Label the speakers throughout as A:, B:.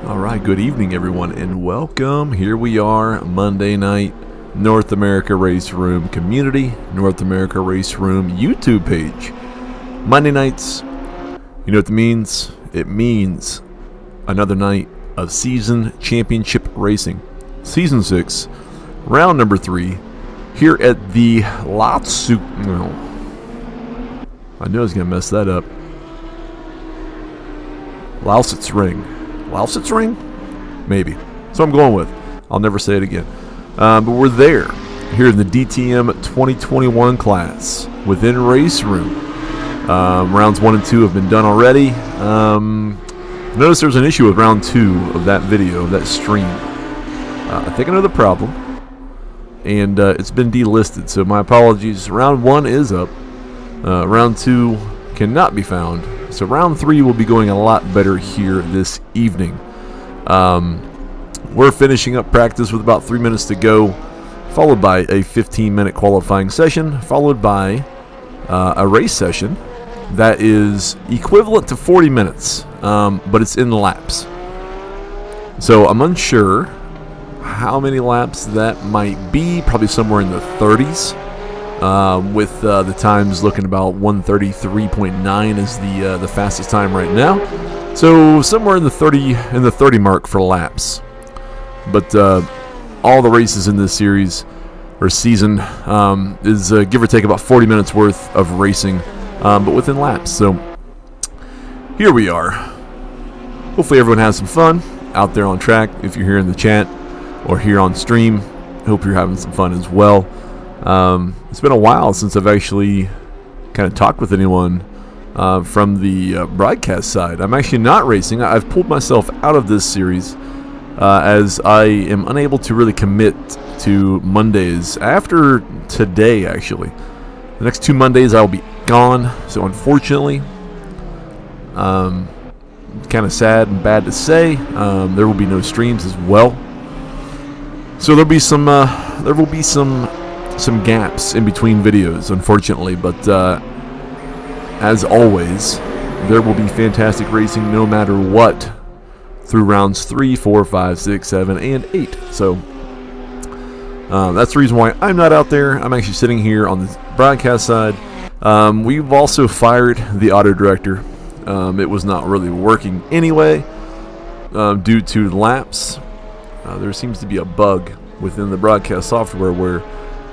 A: All right, good evening, everyone, and welcome. Here we are, Monday night, North America Race Room community, North America Race Room YouTube page. Monday nights, you know what it means? It means another night of season championship racing. Season 6, round number 3, here at the I knew I was going to mess that up. Lausitzring. Lausitzring? Maybe. So I'm going with. I'll never say it again. But we're there, here in the DTM 2021 class, within Race Room. Rounds 1 and 2 have been done already. Notice there's an issue with round 2 of that video, of that stream. I think I know the problem. And it's been delisted, so my apologies. Round 1 is up. Round 2 cannot be found. So round 3 will be going a lot better here this evening. We're finishing up practice with about 3 minutes to go, followed by a 15-minute qualifying session, followed by a race session that is equivalent to 40 minutes, but it's in laps. So I'm unsure how many laps that might be, probably somewhere in the 30s. With the times looking about 1:33.9 is the fastest time right now. So somewhere in the 30 mark for laps. But all the races in this series or season is give or take about 40 minutes worth of racing, but within laps. So here we are. Hopefully everyone has some fun out there on track. If you're here in the chat or here on stream, hope you're having some fun as well. It's been a while since I've actually kind of talked with anyone from the broadcast side. I'm actually not racing. I've pulled myself out of this series as I am unable to really commit to Mondays after today, actually. The next 2 Mondays I'll be gone, so unfortunately, kind of sad and bad to say, there will be no streams as well. So there will be some gaps in between videos, unfortunately, but as always, there will be fantastic racing no matter what through rounds 3, 4, 5, 6, 7, and 8. So that's the reason why I'm not out there. I'm actually sitting here on the broadcast side. We've also fired the auto director. It was not really working anyway due to laps. There seems to be a bug within the broadcast software where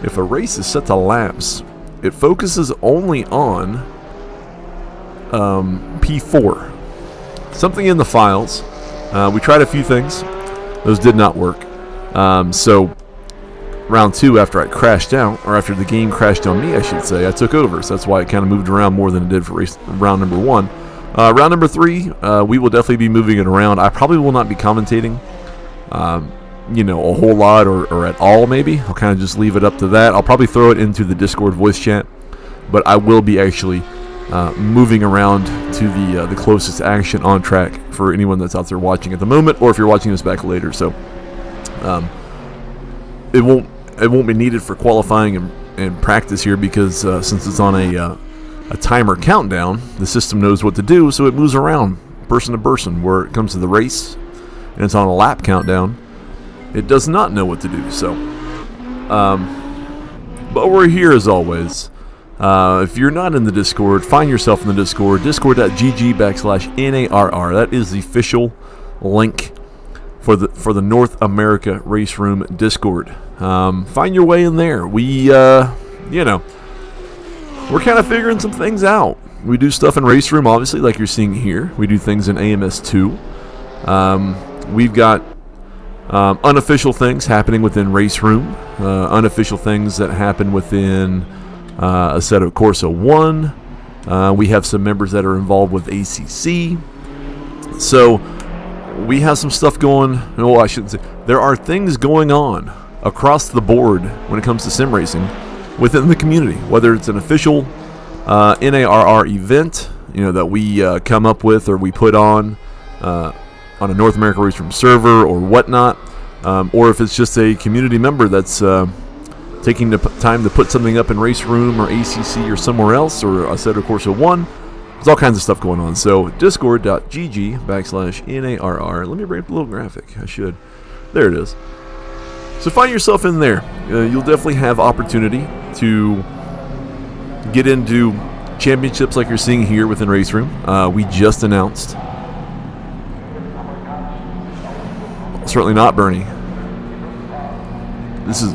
A: if a race is set to laps, it focuses only on P4. Something in the files. We tried a few things. Those did not work. So round 2, after I crashed out, or after the game crashed on me, I should say, I took over. So that's why it kind of moved around more than it did for round number 1. Round number 3, we will definitely be moving it around. I probably will not be commentating. A whole lot or at all, maybe. I'll kind of just leave it up to that. I'll probably throw it into the Discord voice chat, but I will be actually moving around to the closest action on track for anyone that's out there watching at the moment, or if you're watching this back later. So it won't be needed for qualifying and practice here because since it's on a timer countdown, the system knows what to do, so it moves around person to person. Where it comes to the race and it's on a lap countdown, it does not know what to do. So, but we're here as always. If you're not in the Discord, find yourself in the Discord. Discord.gg/NARR. That is the official link for the North America Race Room Discord. Find your way in there. We're kind of figuring some things out. We do stuff in Race Room, obviously, like you're seeing here. We do things in AMS2. We've got unofficial things happening within Race Room, unofficial things that happen within Assetto Corsa 1. We have some members that are involved with ACC. So we have some stuff going. No, I shouldn't say. There are things going on across the board when it comes to sim racing within the community, whether it's an official NARR event, that we come up with or we put on a North America Race Room server or whatnot, or if it's just a community member that's taking the time to put something up in Race Room or ACC or somewhere else, or Assetto Corsa 1, There's all kinds of stuff going on. So discord.gg/NARR. Let me bring up a little graphic. I should. There it is. So find yourself in there. You'll definitely have opportunity to get into championships like you're seeing here within Race Room. We just announced. Certainly not Bernie. This is,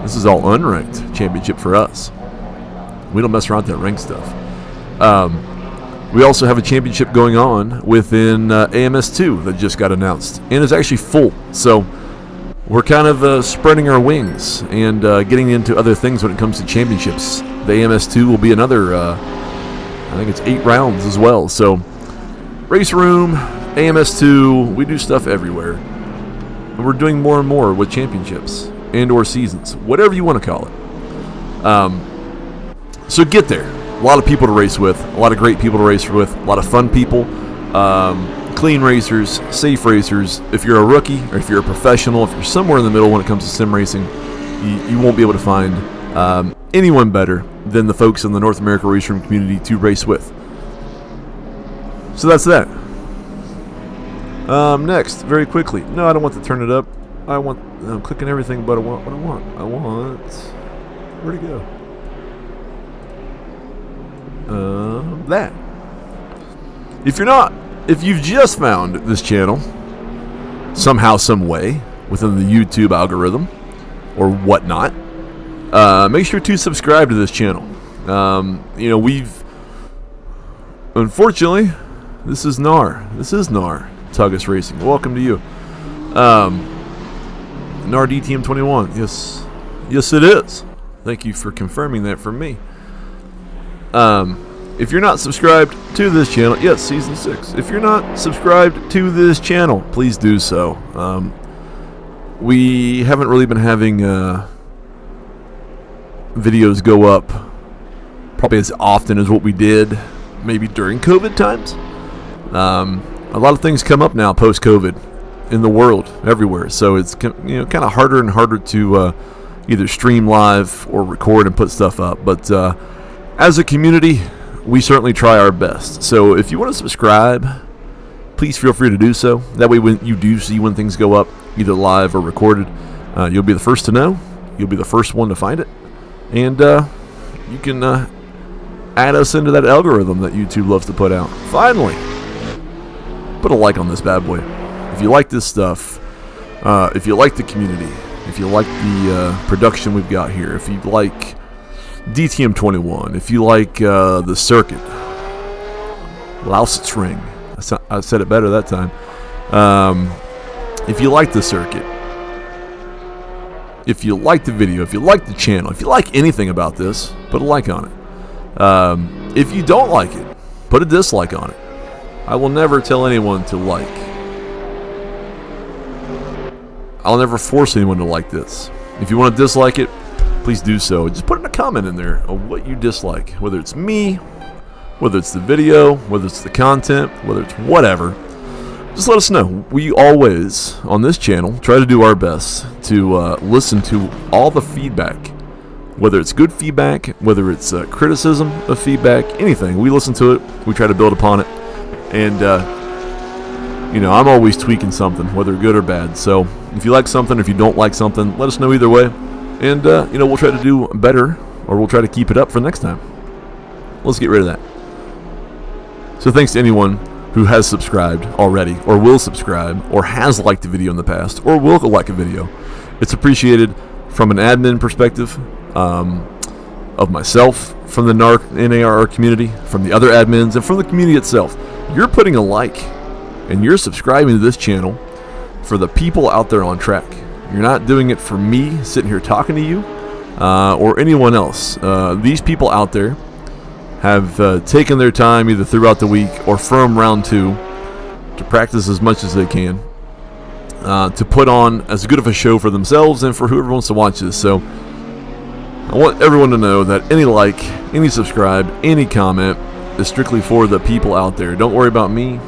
A: this is all unranked championship for us. We don't mess around with that ranked stuff. We also have a championship going on within AMS2 that just got announced and is actually full. So we're kind of spreading our wings and getting into other things when it comes to championships. The AMS2 will be another, I think it's 8 rounds as well. So Race Room, AMS2, we do stuff everywhere. And we're doing more and more with championships and or seasons, whatever you want to call it. So get there. A lot of people to race with, a lot of great people to race with, a lot of fun people, clean racers, safe racers. If you're a rookie or if you're a professional, if you're somewhere in the middle when it comes to sim racing, you won't be able to find anyone better than the folks in the North America Race Room community to race with. So that's that. Next, very quickly. No, I don't want to turn it up. I'm clicking everything, but I want what I want. Where'd it go? That. If you've just found this channel somehow, some way within the YouTube algorithm or whatnot, make sure to subscribe to this channel. Unfortunately, this is NARR. This is NARR Tugus Racing. Welcome to you. NARR DTM 21. Yes, it is. Thank you for confirming that for me. If you're not subscribed to this channel, yes, Season 6. If you're not subscribed to this channel, please do so. We haven't really been having videos go up probably as often as what we did maybe during COVID times. A lot of things come up now post-COVID in the world, everywhere. So it's kind of harder and harder to either stream live or record and put stuff up. But as a community, we certainly try our best. So if you want to subscribe, please feel free to do so. That way when you do see when things go up, either live or recorded, you'll be the first to know. You'll be the first one to find it. And you can add us into that algorithm that YouTube loves to put out. Finally, put a like on this bad boy. If you like this stuff, if you like the community, if you like the production we've got here, if you like DTM 21, if you like the circuit, Lausitzring, I said it better that time. If you like the circuit, if you like the video, if you like the channel, if you like anything about this, put a like on it. If you don't like it, put a dislike on it. I will never tell anyone to like. I'll never force anyone to like this. If you want to dislike it, please do so. Just put in a comment in there of what you dislike, whether it's me, whether it's the video, whether it's the content, whether it's whatever. Just let us know. We always, on this channel, try to do our best to listen to all the feedback, whether it's good feedback, whether it's criticism of feedback, anything. We listen to it. We try to build upon it. And, I'm always tweaking something, whether good or bad. So if you like something, if you don't like something, let us know either way. And, we'll try to do better, or we'll try to keep it up for next time. Let's get rid of that. So thanks to anyone who has subscribed already, or will subscribe, or has liked the video in the past, or will like a video. It's appreciated from an admin perspective, of myself, from the NARR community, from the other admins, and from the community itself. You're putting a like, and you're subscribing to this channel for the people out there on track. You're not doing it for me sitting here talking to you, or anyone else. These people out there have taken their time either throughout the week or from round 2 to practice as much as they can, to put on as good of a show for themselves and for whoever wants to watch this. So I want everyone to know that any like, any subscribe, any comment is strictly for the people out there. Don't worry about me.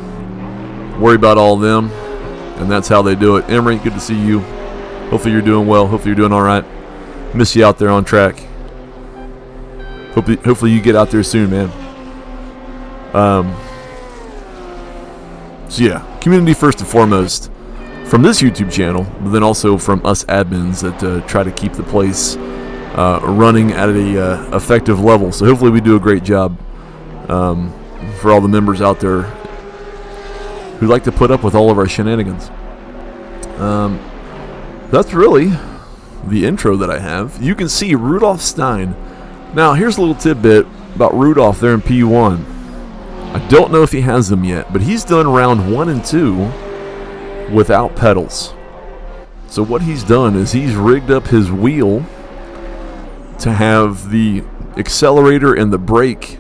A: Worry about all of them. And that's how they do it. Emery, good to see you. Hopefully you're doing well. Hopefully you're doing all right. Miss you out there on track. Hopefully you get out there soon, man. So yeah, community first and foremost from this YouTube channel, but then also from us admins that try to keep the place running at a effective level. So hopefully we do a great job for all the members out there who like to put up with all of our shenanigans. That's really the intro that I have. You can see Rudolph Stein. Now here's a little tidbit about Rudolph there in P1. I don't know if he has them yet, but he's done round 1 and 2 without pedals. So what he's done is he's rigged up his wheel to have the accelerator and the brake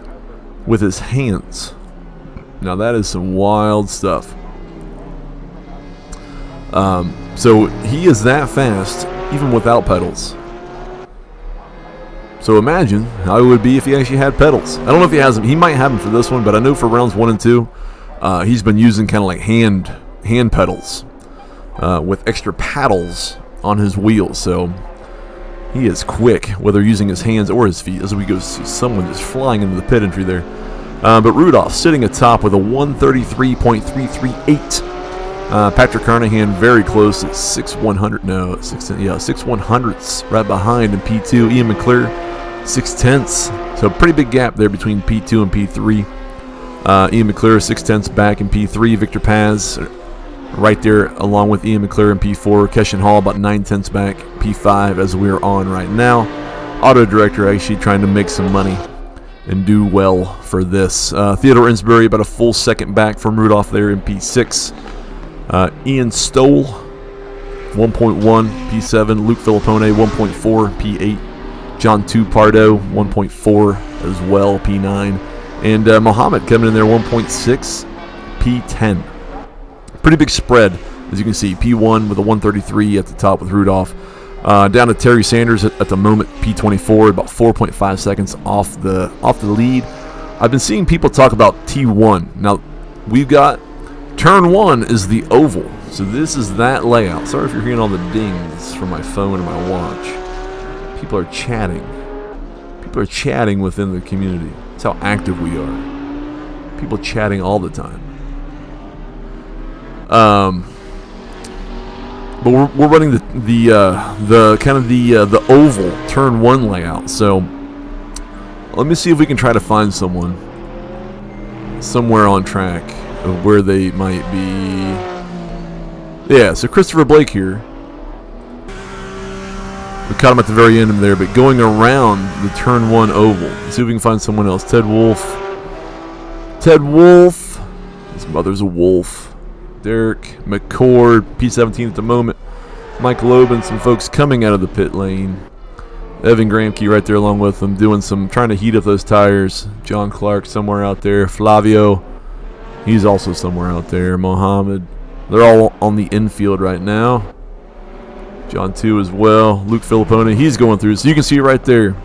A: with his hands. Now that is some wild stuff. So he is that fast even without pedals. So imagine how it would be if he actually had pedals. I don't know if he has them. He might have them for this one, but I know for rounds 1 and 2, he's been using kind of like hand pedals with extra paddles on his wheels. So he is quick, whether using his hands or his feet. As we go see someone just flying into the pit entry there. But Rudolph sitting atop with a 133.338. Patrick Carnahan very close at 6/100ths right behind in P2. Ian McClure 6/10. So pretty big gap there between P2 and P3. Ian McClure 6/10 back in P3. Victor Paz right there along with Ian McClure in P4. Keshan Hall about 9/10 back P5 as we're on right now. Auto Director actually trying to make some money and do well for this. Theodore Insbury about a full second back from Rudolph there in P6. Ian Stoll 1.1 P7. Luke Filippone 1.4 P8. John 2 Pardo 1.4 as well P9. And Mohammed coming in there 1.6 P10. Pretty big spread, as you can see. P1 with a 133 at the top with Rudolph. Down to Terry Sanders at the moment, P24, about 4.5 seconds off the lead. I've been seeing people talk about T1. Now, we've got turn 1 is the oval. So this is that layout. Sorry if you're hearing all the dings from my phone or my watch. People are chatting. People are chatting within the community. That's how active we are. People chatting all the time. But we're running the kind of the oval turn 1 layout. So let me see if we can try to find someone somewhere on track of where they might be. Yeah, so Christopher Blake here. We caught him at the very end of there, but going around the turn 1 oval. Let's see if we can find someone else. Ted Wolf. His mother's a wolf. Derek McCord, P17 at the moment. Mike Loeb and some folks coming out of the pit lane. Evan Gramke right there along with them, trying to heat up those tires. John Clark somewhere out there. Flavio, he's also somewhere out there. Mohammed, they're all on the infield right now. John 2 as well. Luke Filippone, he's going through. So you can see it right there.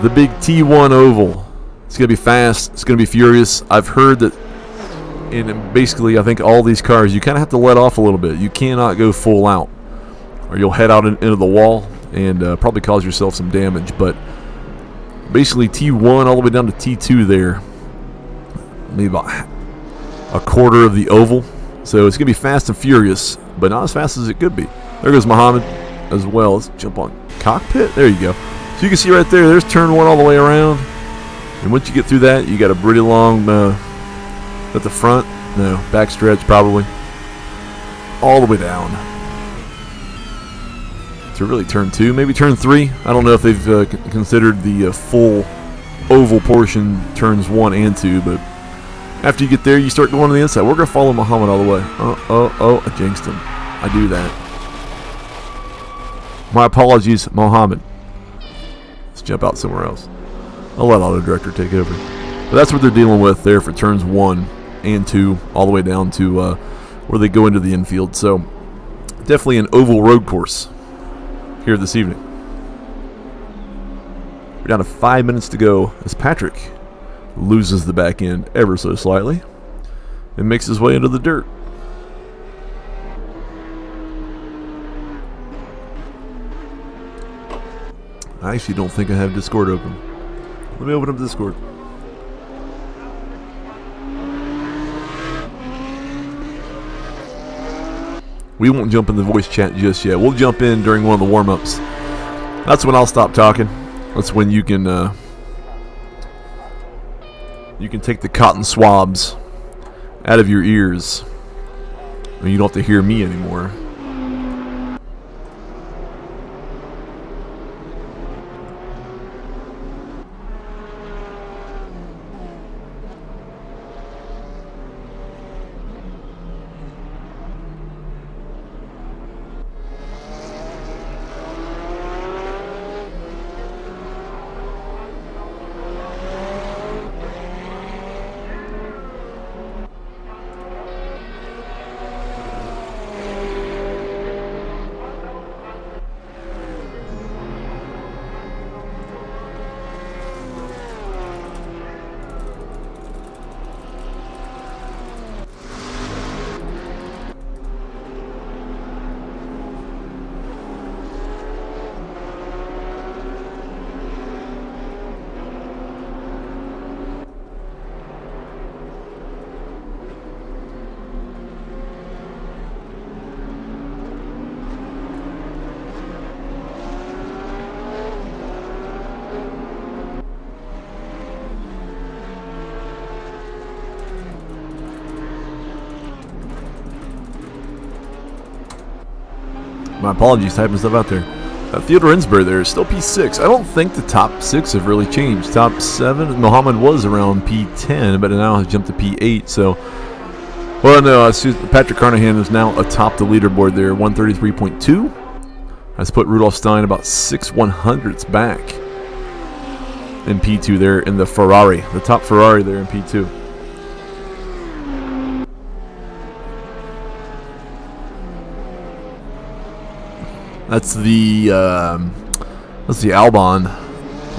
A: The big T1 oval. It's going to be fast. It's going to be furious. I've heard that in basically, I think all these cars, you kind of have to let off a little bit. You cannot go full out, or you'll head out into the wall and probably cause yourself some damage. But basically, T1 all the way down to T2 there, maybe about a quarter of the oval. So it's going to be fast and furious, but not as fast as it could be. There goes Muhammad as well. Let's jump on cockpit. There you go. So you can see right there, there's turn 1 all the way around. And once you get through that, you got a pretty long at the front, no, back stretch probably, all the way down to really turn 2, maybe turn 3. I don't know if they've considered the full oval portion turns 1 and 2, but after you get there, you start going to the inside. We're going to follow Muhammad all the way. Oh, I jinxed him. I do that. My apologies, Muhammad. Let's jump out somewhere else. I'll let Auto Director take over. But that's what they're dealing with there for turns 1 and 2, all the way down to where they go into the infield. So definitely an oval road course here this evening. We're down to 5 minutes to go as Patrick loses the back end ever so slightly and makes his way into the dirt. I actually don't think I have Discord open. Let me open up Discord. We won't jump in the voice chat just yet. We'll jump in during one of the warm-ups. That's when I'll stop talking. That's when you can take the cotton swabs out of your ears. And you don't have to hear me anymore. My apologies, typing stuff out there. Theodore Insberg there is still P6. I don't think the top 6 have really changed. Top 7, Muhammad was around P10, but now has jumped to P8. So, well, no, Patrick Carnahan is now atop the leaderboard there, 133.2. Has put Rudolph Stein about 6/100ths back in P2 there in the Ferrari, the top Ferrari there in P2. That's the Albon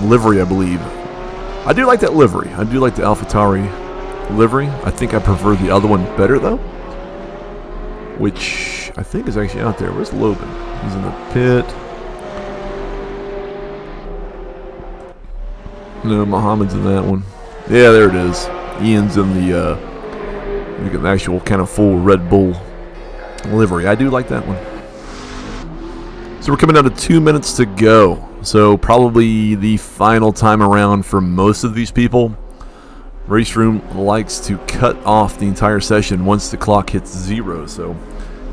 A: livery, I believe. I do like that livery. I do like the AlphaTauri livery. I think I prefer the other one better, though. Which I think is actually out there. Where's Logan? He's in the pit. No, Muhammad's in that one. Yeah, there it is. Ian's in the actual kind of full Red Bull livery. I do like that one. So we're coming down to 2 minutes to go. So probably the final time around for most of these people. Race Room likes to cut off the entire session once the clock hits 0. So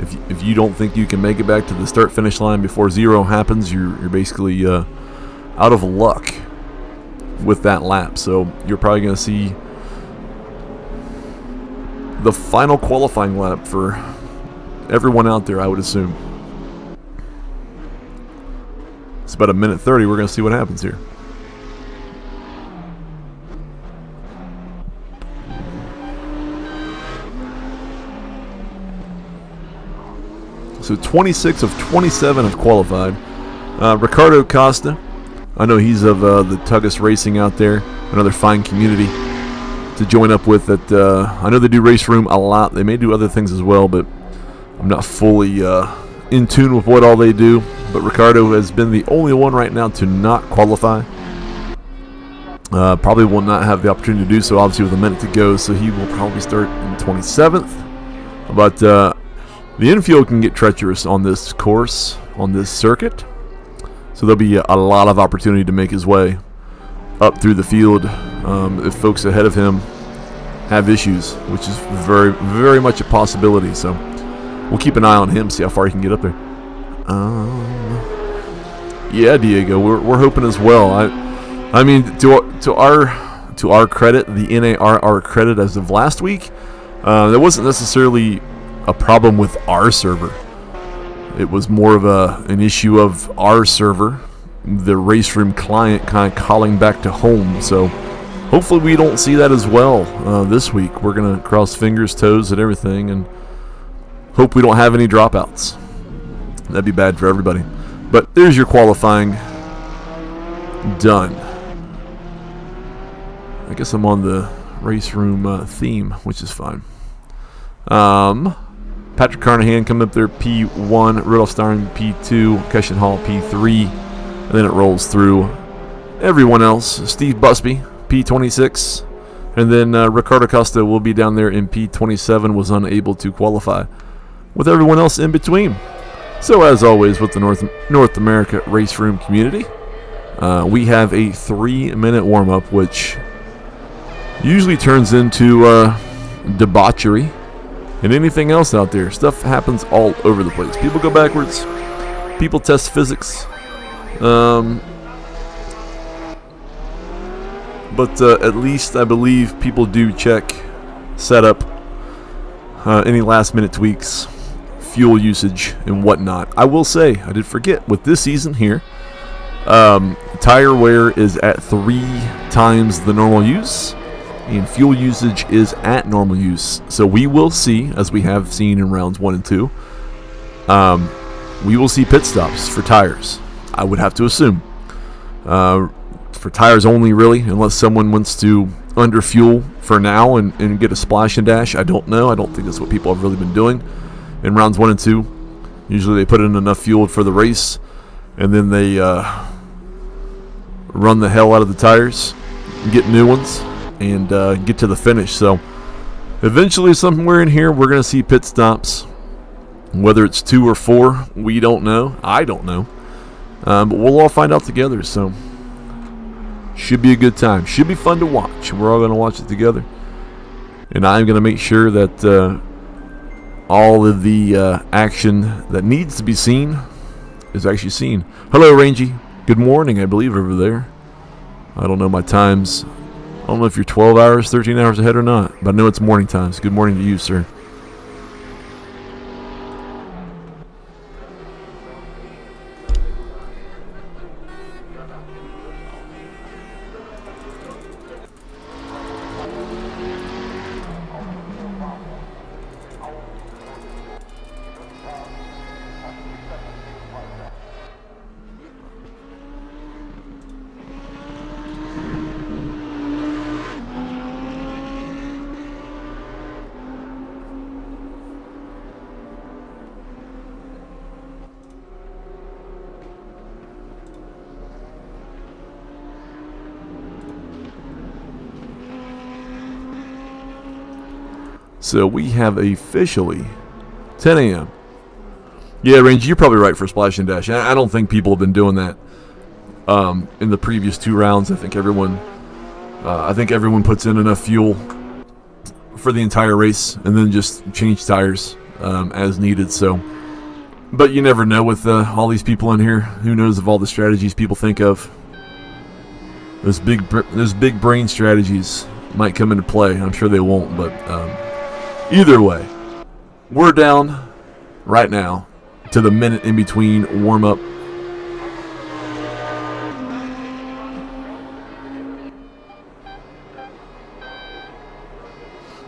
A: if you don't think you can make it back to the start-finish line before 0 happens, you're basically out of luck with that lap. So you're probably going to see the final qualifying lap for everyone out there, I would assume. It's about 1:30. We're going to see what happens here. So 26 of 27 have qualified. Ricardo Costa, I know he's of the Tugus Racing out there, another fine community to join up with. That I know they do Race Room a lot. They may do other things as well, but I'm not fully in tune with what all they do. But Ricardo has been the only one right now to not qualify. Probably will not have the opportunity to do so, obviously, with a minute to go, so he will probably start in 27th. But the infield can get treacherous on this course, on this circuit. So there'll be a lot of opportunity to make his way up through the field if folks ahead of him have issues, which is very, very much a possibility. So we'll keep an eye on him, see how far he can get up there. Yeah, Diego, we're hoping as well. I mean, to our credit, the NARR credit as of last week, there wasn't necessarily a problem with our server. It was more of an issue of our server, the Race Room client, kind of calling back to home. So hopefully we don't see that as well this week. We're gonna cross fingers, toes, and everything, and hope we don't have any dropouts. That'd be bad for everybody. But there's your qualifying done. I guess I'm on the Race Room theme, which is fine. Patrick Carnahan coming up there, P1, Rudolph Stein, P2, Keshen Hall, P3, and then it rolls through everyone else. Steve Busby, P26. And then Ricardo Costa will be down there in P27, was unable to qualify, with everyone else in between. So as always with the North America Race Room community, we have a 3-minute warm-up, which usually turns into debauchery and anything else out there. Stuff happens all over the place. People go backwards. People test physics. But at least I believe people do check setup, any last-minute tweaks, fuel usage, and whatnot. I will say, I did forget, with this season here, tire wear is at 3 times the normal use, and fuel usage is at normal use. So we will see, as we have seen in rounds 1 and 2, we will see pit stops for tires, I would have to assume. For tires only, really, unless someone wants to underfuel for now and get a splash and dash. I don't know. I don't think that's what people have really been doing in rounds 1 and 2. Usually they put in enough fuel for the race, and then they run the hell out of the tires, get new ones, and get to the finish. So eventually somewhere in here we're going to see pit stops. Whether it's 2 or 4, we don't know. I don't know. But we'll all find out together, so should be a good time. Should be fun to watch. We're all going to watch it together. And I'm going to make sure that all of the action that needs to be seen is actually seen. Hello, Rangy. Good morning, I believe, over there. I don't know my times. I don't know if you're 12 hours, 13 hours ahead or not, but I know it's morning times. Good morning to you, sir. So we have officially 10 a.m. Yeah, Range, you're probably right for Splash and Dash. I don't think people have been doing that in the previous 2 rounds. I think everyone puts in enough fuel for the entire race and then just change tires as needed. So, but you never know with all these people in here. Who knows of all the strategies people think of? Those big brain strategies might come into play. I'm sure they won't, but either way, we're down right now to the minute in between warm-up.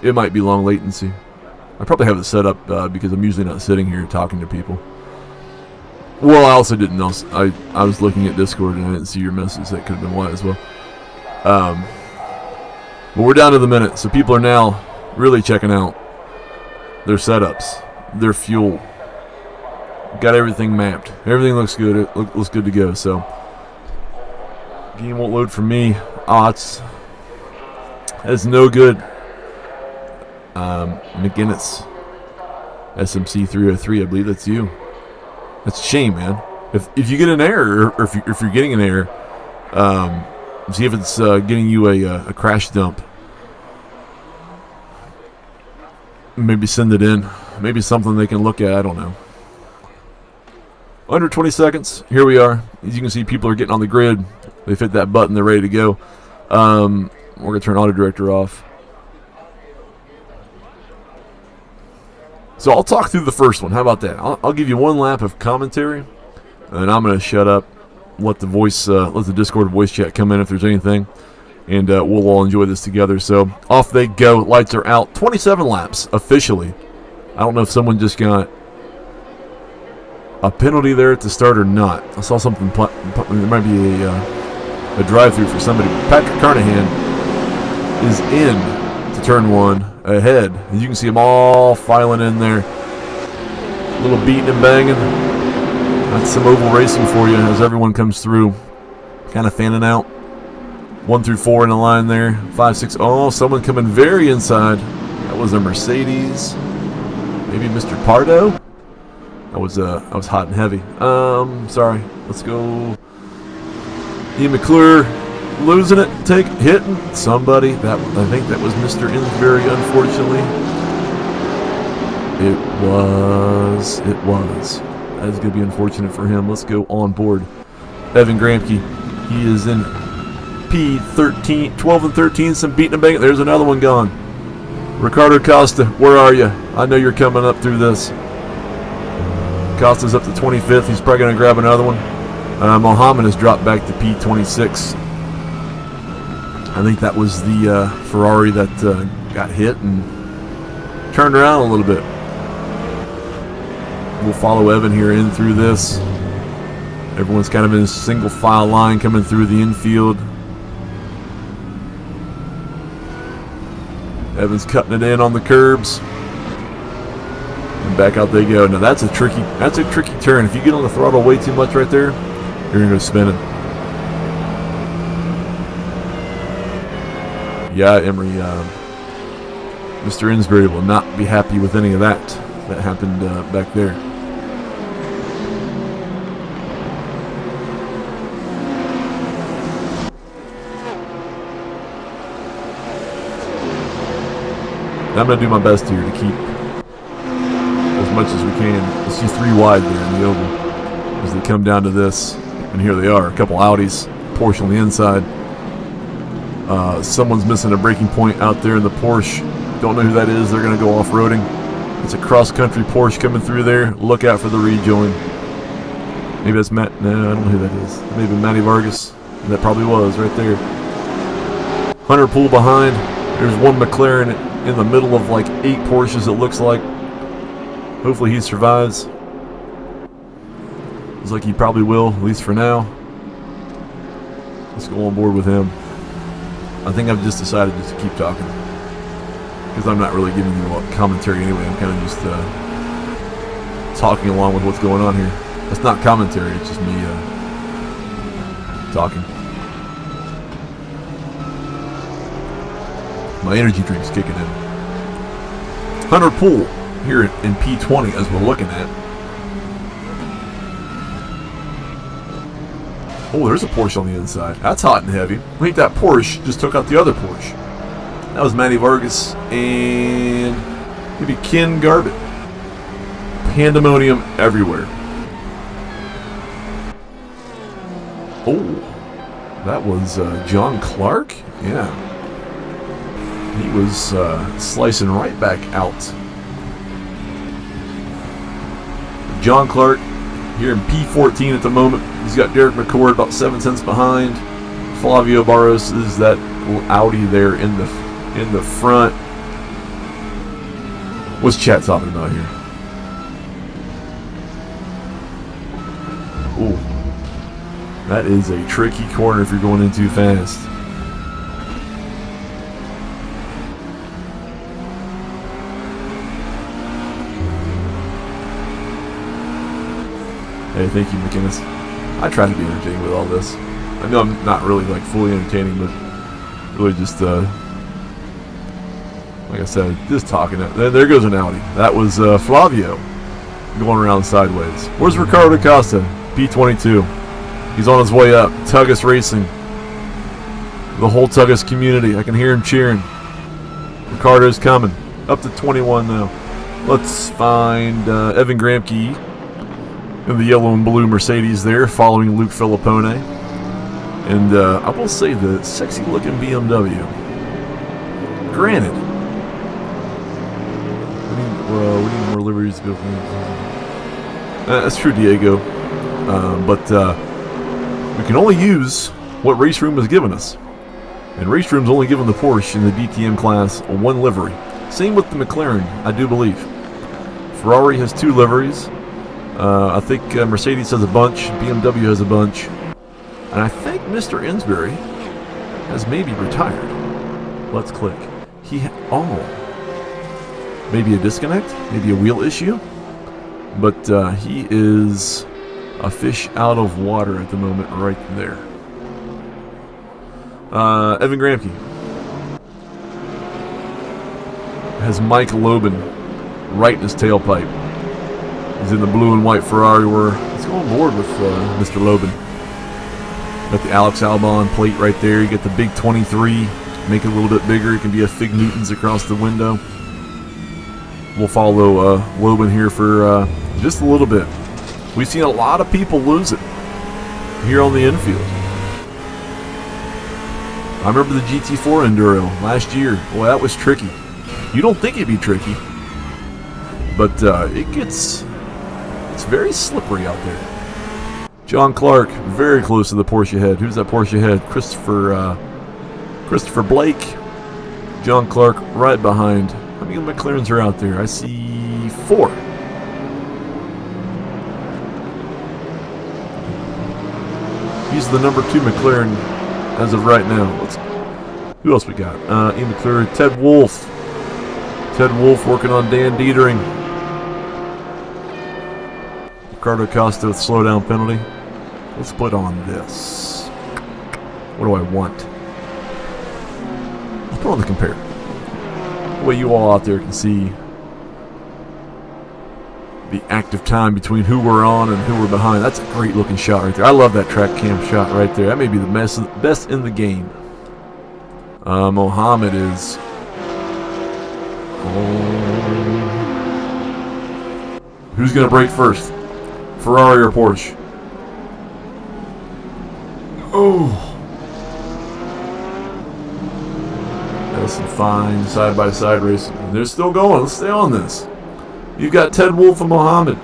A: It might be long latency. I probably have it set up because I'm usually not sitting here talking to people. Well, I also didn't know. I was looking at Discord and I didn't see your message. That could have been why as well. But we're down to the minute, so people are now really checking out their setups, their fuel. Got everything mapped. Everything looks good. It looks good to go. So game won't load for me. Oh, that's no good. McGinnis, SMC 303. I believe that's you. That's a shame, man. If you get an error, or if you're getting an error, see if it's getting you a crash dump. Maybe send it in. Maybe something they can look at. I don't know. Under 20 seconds. Here we are. As you can see, people are getting on the grid. They've hit that button. They're ready to go. We're going to turn auto director off. So I'll talk through the first one. How about that? I'll give you one lap of commentary, and I'm going to shut up. Let the Discord voice chat come in if there's anything, and we'll all enjoy this together. So off they go. Lights are out. 27 laps officially. I don't know if someone just got a penalty there at the start or not. I saw something. There might be a drive-through for somebody. Patrick Carnahan is in to turn 1 ahead. As you can see them all filing in there. A little beating and banging. That's some oval racing for you as everyone comes through, kind of fanning out. 1 through 4 in the line there. 5, 6. Oh, someone coming very inside. That was a Mercedes. Maybe Mr. Pardo. That was hot and heavy. Sorry. Let's go. Ian McClure losing it. Hitting somebody. I think that was Mr. Insbury, unfortunately. It was. That is going to be unfortunate for him. Let's go on board. Evan Gramke. He is in P13, 12 and 13. Some beating and banging. There's another one gone. Ricardo Costa, where are you? I know you're coming up through this. Costa's up to 25th. He's probably going to grab another one. Mohammed has dropped back to P26. I think that was the Ferrari that got hit and turned around a little bit. We'll follow Evan here in through this. Everyone's kind of in a single file line coming through the infield. Evan's cutting it in on the curbs. And back out they go. Now that's a tricky turn. If you get on the throttle way too much right there, you're going to go spinning. Yeah, Emery, Mr. Insbury will not be happy with any of that happened back there. I'm going to do my best here to keep as much as we can. You see 3 wide there in the oval as they come down to this. And here they are, a couple Audis, Porsche on the inside. Someone's missing a braking point out there in the Porsche. Don't know who that is. They're going to go off-roading. It's a cross-country Porsche coming through there. Look out for the rejoin. Maybe that's Matt. No, I don't know who that is. Maybe Matty Vargas. That probably was right there. Hunter Poole behind. There's one McLaren in the middle of like 8 Porsches, it looks like. Hopefully he survives. Looks like he probably will, at least for now. Let's go on board with him. I think I've just decided just to keep talking, because I'm not really giving you a commentary anyway. I'm kind of just talking along with what's going on here. It's not commentary, it's just me talking. My energy drink's kicking in. Hunter Poole here in P20 as we're looking at. Oh, there's a Porsche on the inside. That's hot and heavy. I think that Porsche just took out the other Porsche. That was Matty Vargas and maybe Ken Garbett. Pandemonium everywhere. Oh, that was John Clark? Yeah. He was slicing right back out. John Clark here in P14 at the moment. He's got Derek McCord about 7 tenths behind. Flavio Barros is that little Audi there in the front. What's chat talking about here? Ooh, that is a tricky corner if you're going in too fast. Hey, thank you, McInnes. I try to be entertaining with all this. I know I'm not really like fully entertaining, but really just like I said, just talking. There goes an Audi. That was Flavio going around sideways. Where's Ricardo Costa? P22. He's on his way up. Tuggis Racing. The whole Tuggis community. I can hear him cheering. Ricardo's coming. Up to 21 now. Let's find Evan Gramke in the yellow and blue Mercedes there, following Luke Filippone. And I will say the sexy-looking BMW. Granted, we need more liveries to go for. That's true, Diego. But we can only use what Race Room has given us. And Race Room's only given the Porsche in the DTM class 1 livery. Same with the McLaren, I do believe. Ferrari has 2 liveries. I think Mercedes has a bunch. BMW has a bunch. And I think Mr. Insbury has maybe retired. Let's click. Maybe a disconnect? Maybe a wheel issue? But he is a fish out of water at the moment right there. Evan Gramke has Mike Lobin right in his tailpipe. He's in the blue and white Ferrari. Let's go on board with Mr. Lobin. Got the Alex Albon plate right there. You get the big 23. Make it a little bit bigger. It can be a Fig Newtons across the window. We'll follow Lobin here for just a little bit. We've seen a lot of people lose it here on the infield. I remember the GT4 Enduro last year. Boy, that was tricky. You don't think it'd be tricky, but it's very slippery out there. John Clark, very close to the Porsche head. Who's that Porsche head? Christopher Blake. John Clark right behind. How many McLarens are out there? I see 4. He's the number 2 McLaren as of right now. Who else we got? Ian McLaren, Ted Wolff. Ted Wolff working on Dan Dietering. Ricardo Costa with slowdown penalty. Let's put on this. What do I want? Let's put on the compare. The way you all out there can see the active time between who we're on and who we're behind. That's a great looking shot right there. I love that track cam shot right there. That may be the best in the game. Mohammed is... Who's going to break first? Ferrari or Porsche? Oh. That's some fine side-by-side racing. They're still going. Let's stay on this. You've got Ted Wolff and Mohammed.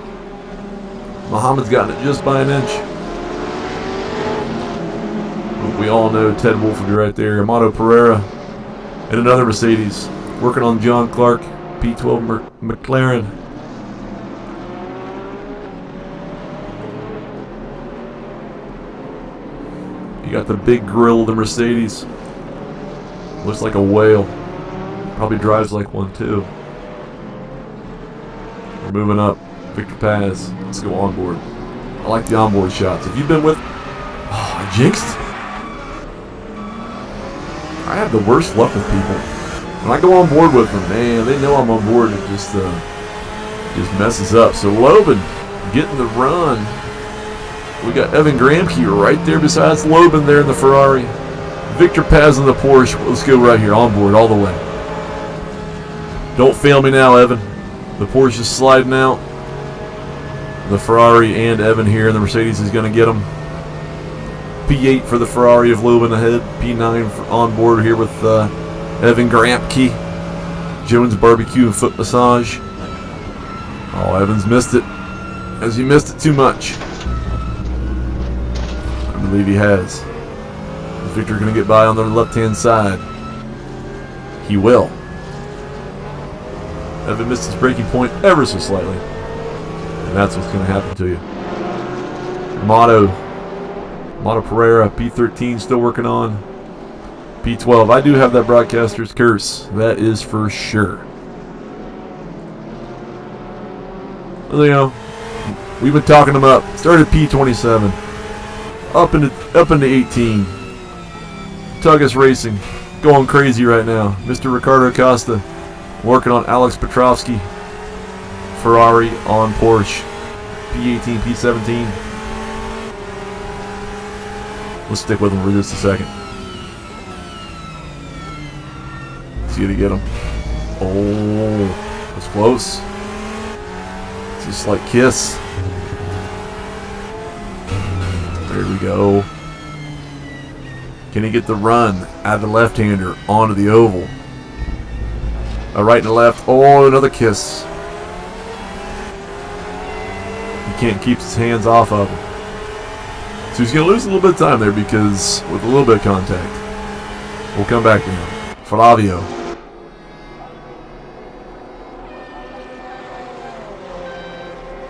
A: Mohammed's gotten it just by an inch. But we all know Ted Wolff will be right there. Amato Pereira and another Mercedes. Working on John Clark, P12 McLaren. You got the big grill of the Mercedes. Looks like a whale. Probably drives like one too. We're moving up. Victor Paz. Let's go onboard. I like the onboard shots. If you've been with... Oh, I jinxed. I have the worst luck with people. When I go on board with them, man, they know I'm on board. It just messes up. So Lobin getting the run. We got Evan Gramke right there besides Lobin there in the Ferrari. Victor Paz in the Porsche. Let's go right here, on board all the way. Don't fail me now, Evan. The Porsche is sliding out. The Ferrari and Evan here, and the Mercedes is going to get them. P8 for the Ferrari of Lobin ahead. P9 for on board here with Evan Gramke. Jones Barbecue and Foot Massage. Oh, Evans missed it. Has he missed it too much? I believe he has. Is Victor going to get by on the left-hand side? He will. Evan missed his braking point ever so slightly. And that's what's going to happen to you. Amato Pereira, P13 still working on. P12. I do have that broadcaster's curse. That is for sure. Well, you know, we've been talking them up. Started P27. Up into 18. Tugas Racing. Going crazy right now. Mr. Ricardo Costa working on Alex Petrovsky. Ferrari on Porsche. P18, P17. Let's stick with him for just a second. See to get him. Oh, that's close. Just like kiss. There we go. Can he get the run out of the left-hander onto the oval? A right and a left. Oh, another kiss. He can't keep his hands off of him. So he's going to lose a little bit of time there because with a little bit of contact. We'll come back to him. Flavio.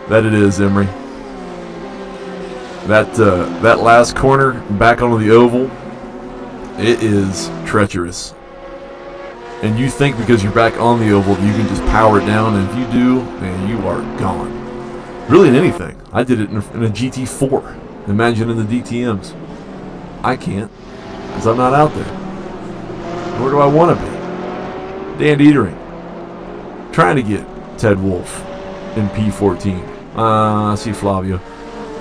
A: That it is, Emery. That last corner back onto the oval, it is treacherous. And you think because you're back on the oval you can just power it down, and if you do, man, you are gone. Really in anything. I did it in a GT4. Imagine in the DTMs. I can't. because I'm not out there. Nor do I want to be. Dan Dietering trying to get Ted Wolf in P14. I see Flavio.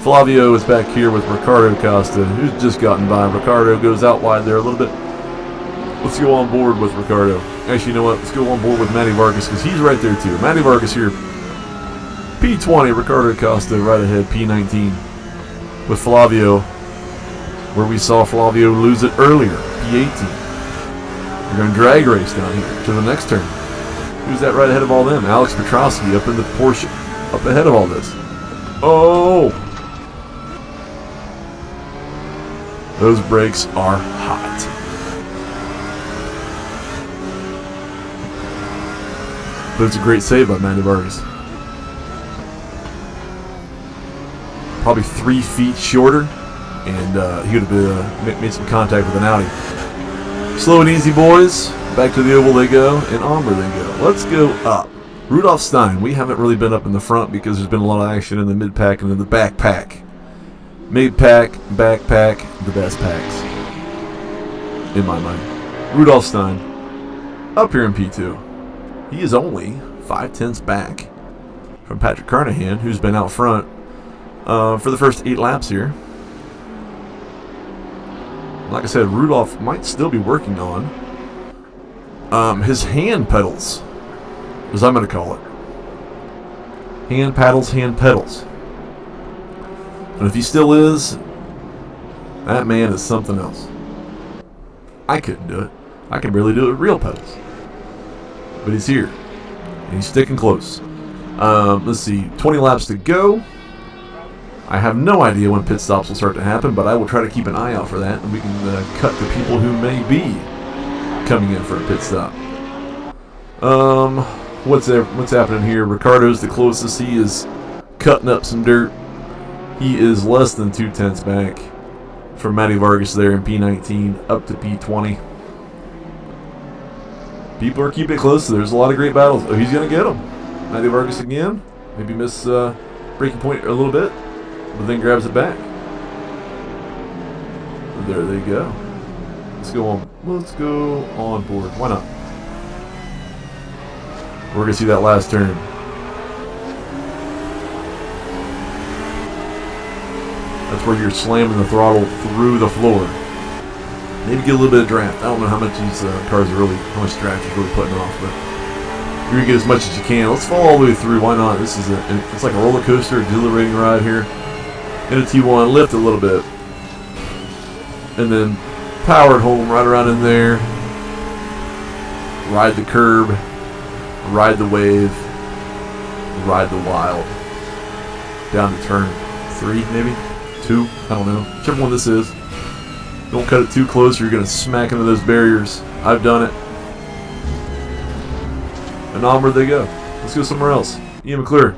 A: Flavio is back here with Ricardo Costa, who's just gotten by. Ricardo goes out wide there a little bit. Let's go on board with Ricardo. Actually, you know what? Let's go on board with Matty Vargas because he's right there too. Matty Vargas here. P20, Ricardo Costa right ahead, P19. With Flavio, where we saw Flavio lose it earlier, P18. We're going to drag race down here to the next turn. Who's that right ahead of all them? Alex Petrowski up in the Porsche, up ahead of all this. Oh! Those brakes are hot. But it's a great save by Matty Vargas. Probably 3 feet shorter, and he would have made some contact with an Audi. Slow and easy, boys. Back to the oval they go, and onward they go. Let's go up. Rudolf Stein. We haven't really been up in the front because there's been a lot of action in the mid-pack and in the backpack. Mid-pack, backpack, the best packs. In my mind. Rudolf Stein. Up here in P2. He is only 5/10ths back from Patrick Carnahan, who's been out front for the first 8 laps here. Like I said, Rudolph might still be working on his hand pedals, as I'm going to call it. Hand paddles, hand pedals. And if he still is, that man is something else. I couldn't do it. I can barely do it with real pedals. But he's here. And he's sticking close. Let's see, 20 laps to go. I have no idea when pit stops will start to happen, but I will try to keep an eye out for that, and we can cut to people who may be coming in for a pit stop. What's happening here? Ricardo's the closest. He is cutting up some dirt. He is less than 2/10ths back from Matty Vargas there in P19 up to P20. People are keeping it close. So there's a lot of great battles. Oh, he's going to get him. Matty Vargas again. Maybe miss breaking point a little bit, but then grabs it back. There they go. Let's go on board. Why not? We're going to see that last turn. That's where you're slamming the throttle through the floor. Maybe get a little bit of draft. I don't know how much these cars are really, how much draft is really putting off, but you're going to get as much as you can. Let's fall all the way through. Why not? This is it's like a roller coaster, exhilarating ride here. In a T1, lift a little bit. And then power it home right around in there. Ride the curb. Ride the wave. Ride the wild. Down to turn 3, maybe? 2? I don't know. Whichever one this is. Don't cut it too close or you're going to smack into those barriers. I've done it. And onward they go. Let's go somewhere else. Ian McClure.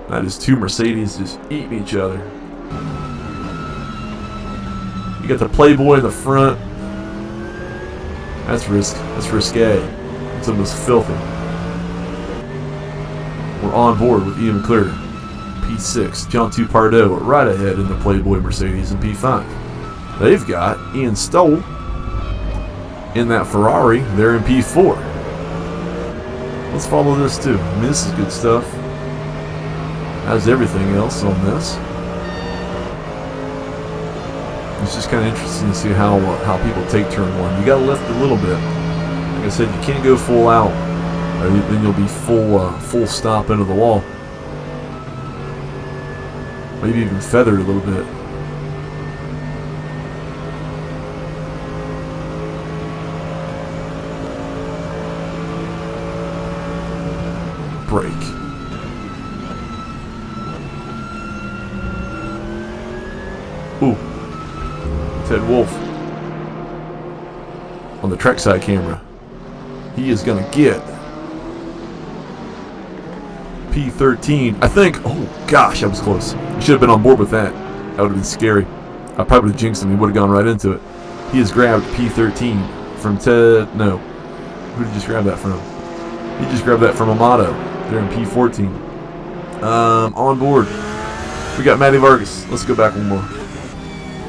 A: That is 2 Mercedes just eating each other. You got the Playboy in the front. That's risque. It's almost filthy. We're on board with Ian McClure. P6. John 2 Pardo right ahead in the Playboy Mercedes in P5. They've got Ian Stoll in that Ferrari. They're in P4. Let's follow this too. I mean, this is good stuff. As everything else on this. It's just kind of interesting to see how people take turn 1. You got to lift a little bit. Like I said, you can't go full out, or then you'll be full stop into the wall. Maybe even feathered a little bit. Brake. Ooh. Ted Wolf. On the trackside camera. He is going to get P13. I think. Oh, gosh, I was close. I should have been on board with that. That would have been scary. I probably would have jinxed him. He would have gone right into it. He has grabbed P13 from Ted. No. Who did he just grab that from? He just grabbed that from Amato. They're in P14. On board. We got Matty Vargas. Let's go back one more.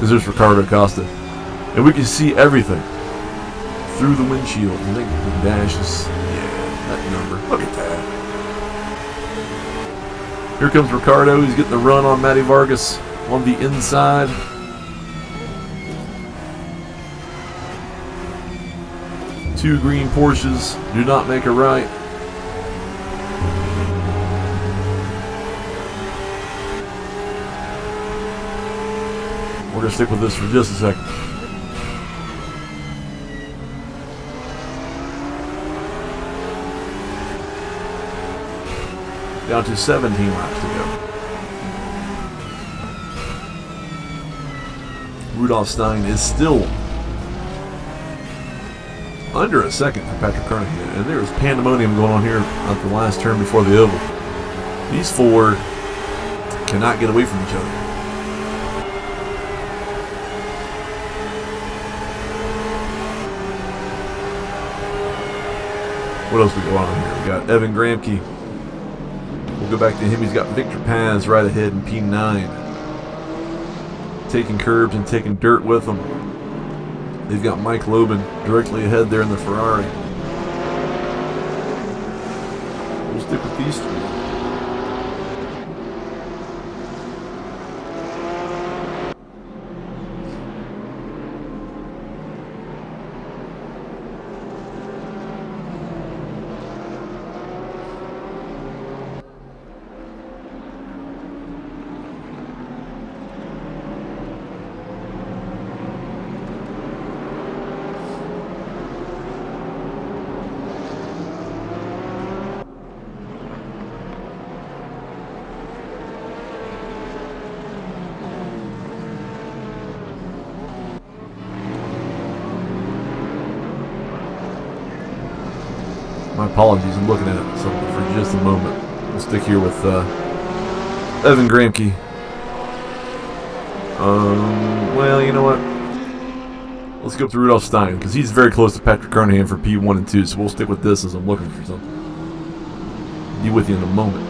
A: because there's Ricardo Costa. And we can see everything through the windshield. I think the dash is, yeah, that number. Look at that. Here comes Ricardo. He's getting the run on Matty Vargas on the inside. Two green Porsches do not make a right. We're going to stick with this for just a second. Down to 17 laps to go. Rudolph Stein is still under a second to Patrick Carnahan, and there's pandemonium going on here at the last turn before the oval. These four cannot get away from each other. What else we got on here? We got Evan Gramke. We'll go back to him. He's got Victor Paz right ahead in P9. Taking curbs and taking dirt with him. They've got Mike Lobin directly ahead there in the Ferrari. We'll stick with these three. My apologies, I'm looking at something for just a moment. We'll stick here with Evan Gramke. Well, you know what? Let's go up to Rudolph Stein, because he's very close to Patrick Carnahan for P1 and 2, so we'll stick with this as I'm looking for something. Be with you in a moment.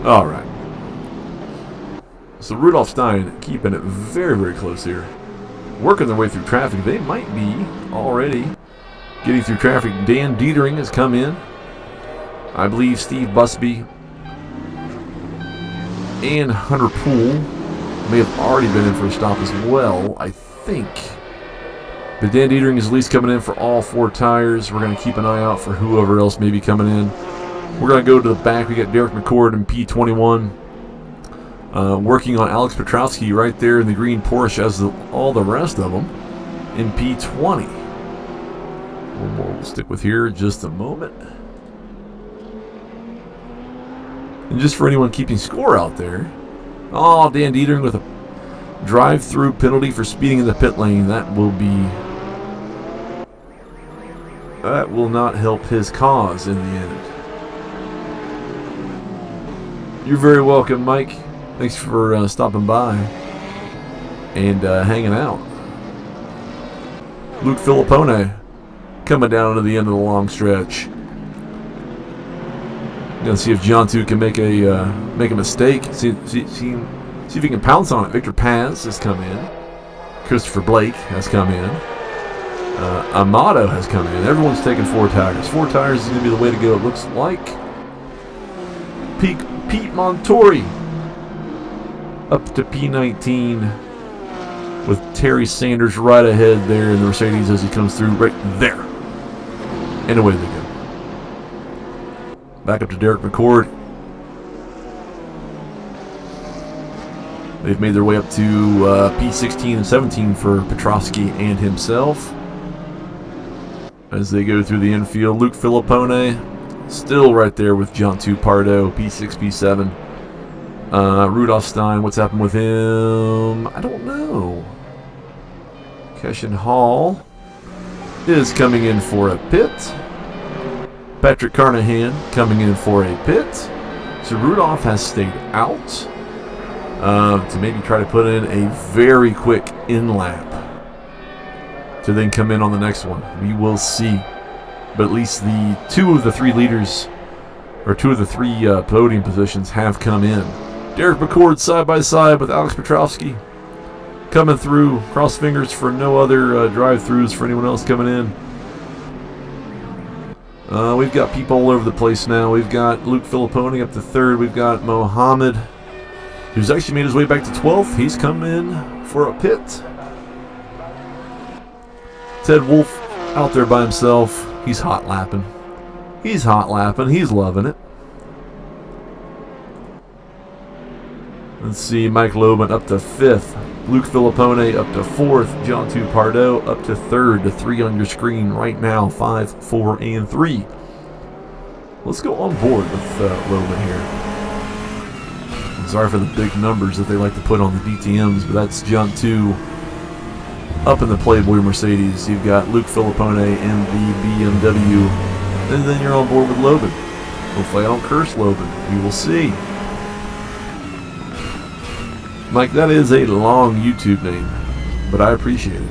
A: All right. So Rudolph Stein keeping it very, very close here. Working their way through traffic. They might be already getting through traffic. Dan Dietering has come in. I believe Steve Busby and Hunter Poole may have already been in for a stop as well, I think. But Dan Dietering is at least coming in for all four tires. We're going to keep an eye out for whoever else may be coming in. We're going to go to the back. We got Derek McCord in P21. Working on Alex Petrowski right there in the green Porsche as all the rest of them in P20. One more we'll stick with here just a moment. And just for anyone keeping score out there, oh, Dan Dietering with a drive-through penalty for speeding in the pit lane. That will not help his cause in the end. You're very welcome, Mike. Thanks for stopping by and hanging out. Luke Filippone coming down to the end of the long stretch. Gonna see if John 2 can make a mistake. See if he can pounce on it. Victor Paz has come in. Christopher Blake has come in. Amato has come in. Everyone's taking four tires. Four tires is gonna be the way to go. It looks like. Pete Montori up to P19 with Terry Sanders right ahead there in the Mercedes as he comes through right there. And away they go. Back up to Derek McCord. They've made their way up to P16 and 17 for Petrowski and himself. as they go through the infield. Luke Filippone still right there with John 2 Pardo, P6, P7. Rudolph Stein, what's happened with him? I don't know. Keshin Hall is coming in for a pit. Patrick Carnahan coming in for a pit. So Rudolph has stayed out to maybe try to put in a very quick in-lap to then come in on the next one. We will see. But at least the two of the three leaders, or two of the three podium positions have come in. Derek McCord side by side with Alex Petrovsky coming through. Cross fingers for no other drive-thrus for anyone else coming in. We've got people all over the place now. We've got Luke Filippone up to 3rd. We've got Mohammed, who's actually made his way back to 12th. He's come in for a pit. Ted Wolf out there by himself. He's hot lapping. He's hot lapping. He's loving it. Let's see, Mike Loban up to 5th. Luke Filippone up to 4th. John 2 Pardo up to 3rd. The 3 on your screen right now, 5, 4, and 3. Let's go on board with Loban here. I'm sorry for the big numbers that they like to put on the DTMs, but that's John 2 up in the Playboy Mercedes. You've got Luke Filippone in the BMW, and then you're on board with Loban. Hopefully I don't curse Loban. We will see. Mike, that is a long YouTube name, but I appreciate it.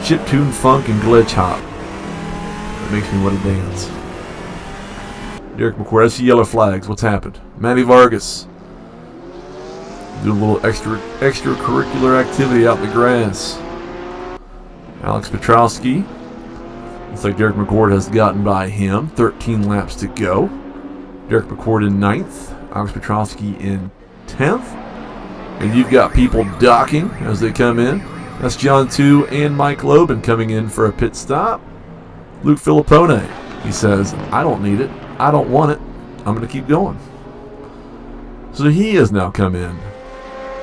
A: Chiptune Funk and Glitch Hop. That makes me want to dance. Derek McCord, I see yellow flags. What's happened? Matty Vargas doing a little extracurricular activity out in the grass. Alex Petrovsky. Looks like Derek McCord has gotten by him. 13 laps to go. Derek McCord in 9th. Alex Petrovsky in 10th. And you've got people docking as they come in. That's John 2 and Mike Loban coming in for a pit stop. Luke Filippone, he says, I don't need it. I don't want it. I'm going to keep going. So he has now come in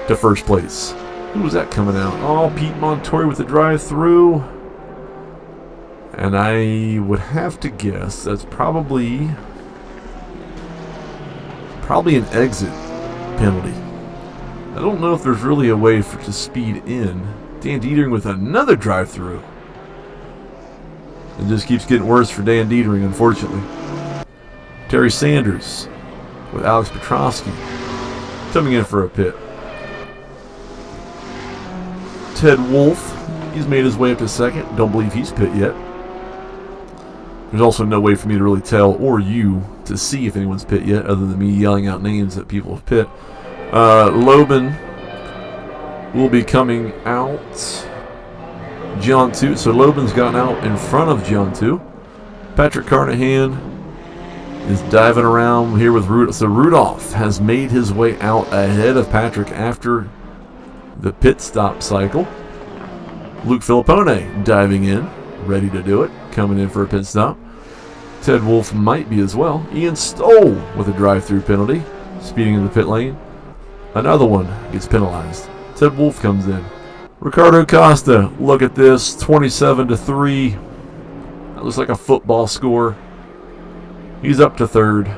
A: to first place. Who was that coming out? Oh, Pete Montori with the drive-through. And I would have to guess that's probably an exit penalty. I don't know if there's really a way to speed in. Dan Dietering with another drive-through. It just keeps getting worse for Dan Dietering, unfortunately. Terry Sanders with Alex Petrovsky coming in for a pit. Ted Wolf, he's made his way up to 2nd. Don't believe he's pit yet. There's also no way for me to really tell, or you, to see if anyone's pit yet, other than me yelling out names that people have pit. Loban will be coming out. John 2. So Loban's gotten out in front of John 2. Patrick Carnahan is diving around here with Rudolph. So Rudolph has made his way out ahead of Patrick after the pit stop cycle. Luke Filippone diving in, ready to do it, coming in for a pit stop. Ted Wolf might be as well. Ian Stoll with a drive-through penalty, speeding in the pit lane. Another one gets penalized. Ted Wolf comes in. Ricardo Costa, look at this, 27-3. That looks like a football score. He's up to 3rd.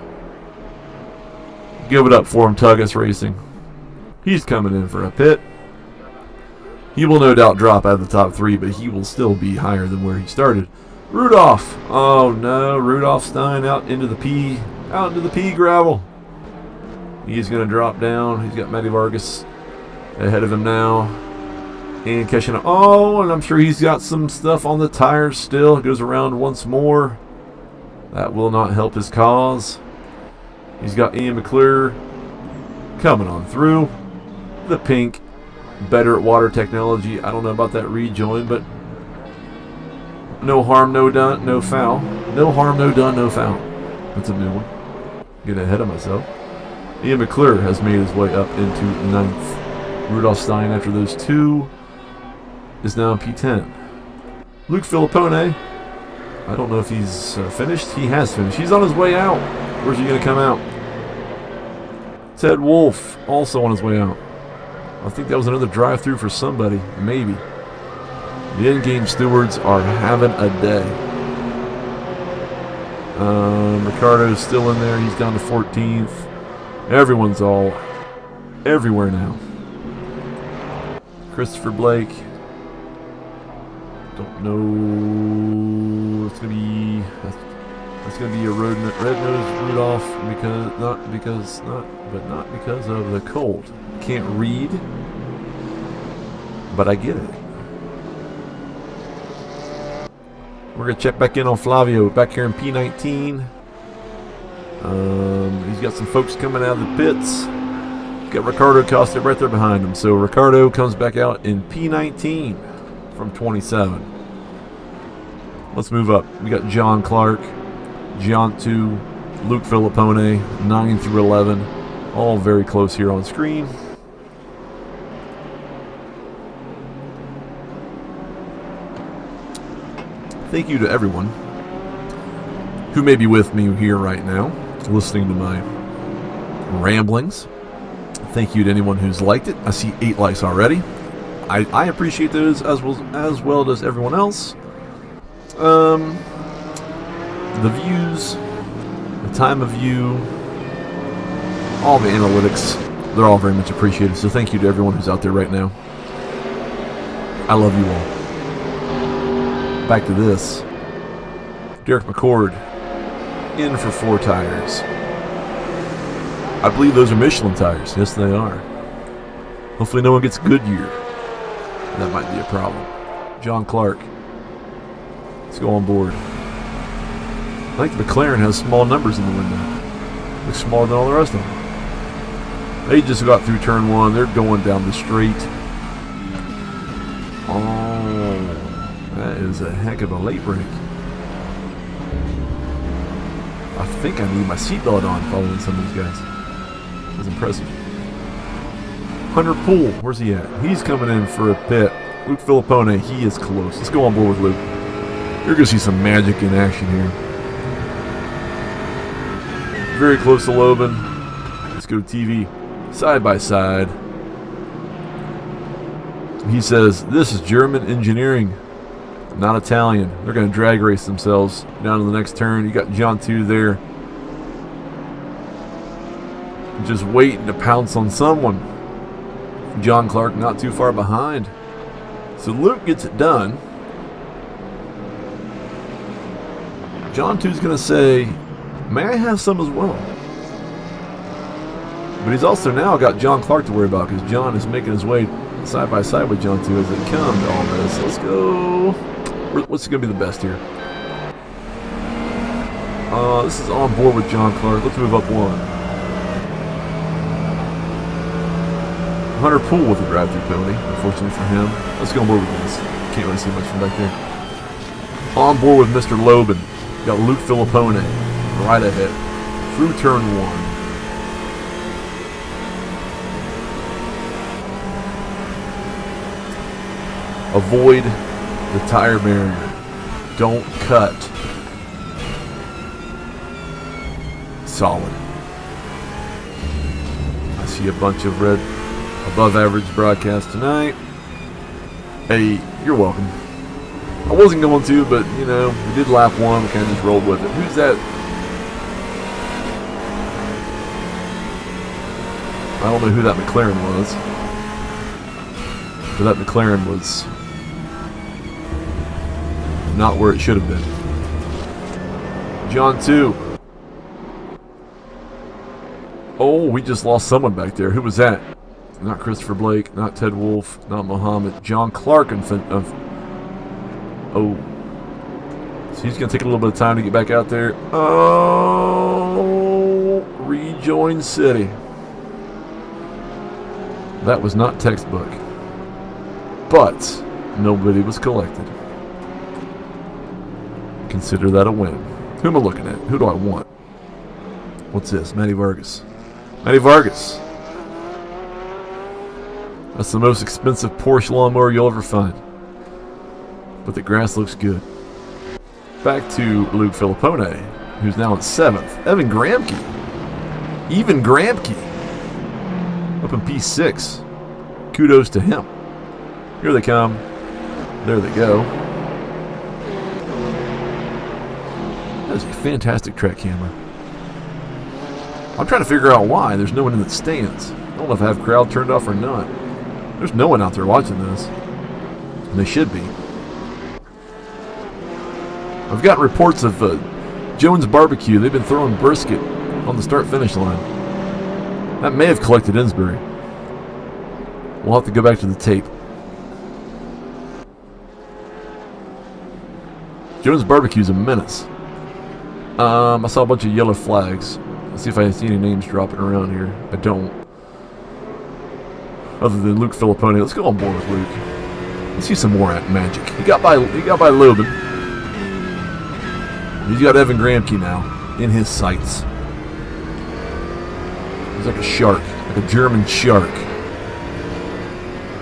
A: Give it up for him, Tuggis Racing. He's coming in for a pit. He will no doubt drop out of the top 3, but he will still be higher than where he started. Rudolph. Oh no, Rudolph Stein out into the pea gravel. He's going to drop down. He's got Matty Vargas ahead of him now. And Keshin. Oh, and I'm sure he's got some stuff on the tires still. It goes around once more. That will not help his cause. He's got Ian McClure coming on through. The pink. Better at water technology. I don't know about that rejoin, but no harm, no done, no foul. No harm, no done, no foul. That's a new one. Getting ahead of myself. Ian McClure has made his way up into 9th. Rudolph Stein, after those two, is now in P10. Luke Filippone, I don't know if he's finished. He has finished. He's on his way out. Where's he going to come out? Ted Wolf, also on his way out. I think that was another drive-through for somebody. Maybe. The in-game stewards are having a day. Ricardo's still in there. He's down to 14th. Everyone's all everywhere now. Christopher Blake. Don't know. It's gonna be. That's gonna be a red-nosed Rudolph not because of the cold. Can't read, but I get it. We're gonna check back in on Flavio back here in P19. He's got some folks coming out of the pits. He's got Ricardo Costa right there behind him. So Ricardo comes back out in P19 from 27. Let's move up. We got John Clark, John 2, Luke Filippone, 9 through 11. All very close here on screen. Thank you to everyone who may be with me here right now, listening to my ramblings. Thank you to anyone who's liked it. I see 8 likes already. I appreciate those as well as everyone else. The views, the time of view, all the analytics, they're all very much appreciated. So thank you to everyone who's out there right now. I love you all. Back to this. Derek McCord in for 4 tires. I believe those are Michelin tires. Yes, they are. Hopefully no one gets Goodyear. That might be a problem. John Clark. Let's go on board. I think the McLaren has small numbers in the window. Looks smaller than all the rest of them. They just got through turn 1. They're going down the straight. Oh, that is a heck of a late break. I think I need my seatbelt on following some of these guys. That's impressive. Hunter Poole, where's he at? He's coming in for a pit. Luke Filippone, he is close. Let's go on board with Luke. You're going to see some magic in action here. Very close to Loban. Let's go TV. Side by side. He says, this is German engineering, not Italian. They're going to drag race themselves down to the next turn. You got John 2 there. Just waiting to pounce on someone. John Clark not too far behind. So Luke gets it done. John 2's going to say, may I have some as well? But he's also now got John Clark to worry about because John is making his way side by side with John 2 as they come to all this. Let's go. What's going to be the best here? This is on board with John Clark. Let's move up 1. Hunter Poole with a drive-through penalty, unfortunately for him. Let's go on board with this. Can't really see much from back there. On board with Mr. Loban. Got Luke Filippone right ahead through turn 1. Avoid the tire barrier. Don't cut. Solid. I see a bunch of red above average broadcasts tonight. Hey, you're welcome. I wasn't going to, but you know, we did lap 1, we kind of just rolled with it. Who's that? I don't know who that McLaren was. But that McLaren was not where it should have been. John 2. Oh, we just lost someone back there. Who was that? Not Christopher Blake, not Ted Wolfe, not Mohammed. John Clark oh. So he's going to take a little bit of time to get back out there. Oh, rejoin City. That was not textbook. But nobody was collected. Consider that a win. Who am I looking at? Who do I want? What's this? Matty Vargas. Matty Vargas. That's the most expensive Porsche lawnmower you'll ever find. But the grass looks good. Back to Luke Filippone, who's now in 7th. Evan Gramke. Even Gramke. Up in P6. Kudos to him. Here they come. There they go. That is a fantastic track camera. I'm trying to figure out why there's no one in the stands. I don't know if I have crowd turned off or not. There's no one out there watching this. And they should be. I've gotten reports of Jones Barbecue. They've been throwing brisket on the start-finish line. That may have collected Insbury. We'll have to go back to the tape. Jones Barbecue's a menace. I saw a bunch of yellow flags. Let's see if I see any names dropping around here. I don't. Other than Luke Filippone. Let's go on board with Luke. Let's see some more at Magic. He got by Lobin. He's got Evan Gramke now in his sights. He's like a shark, like a German shark.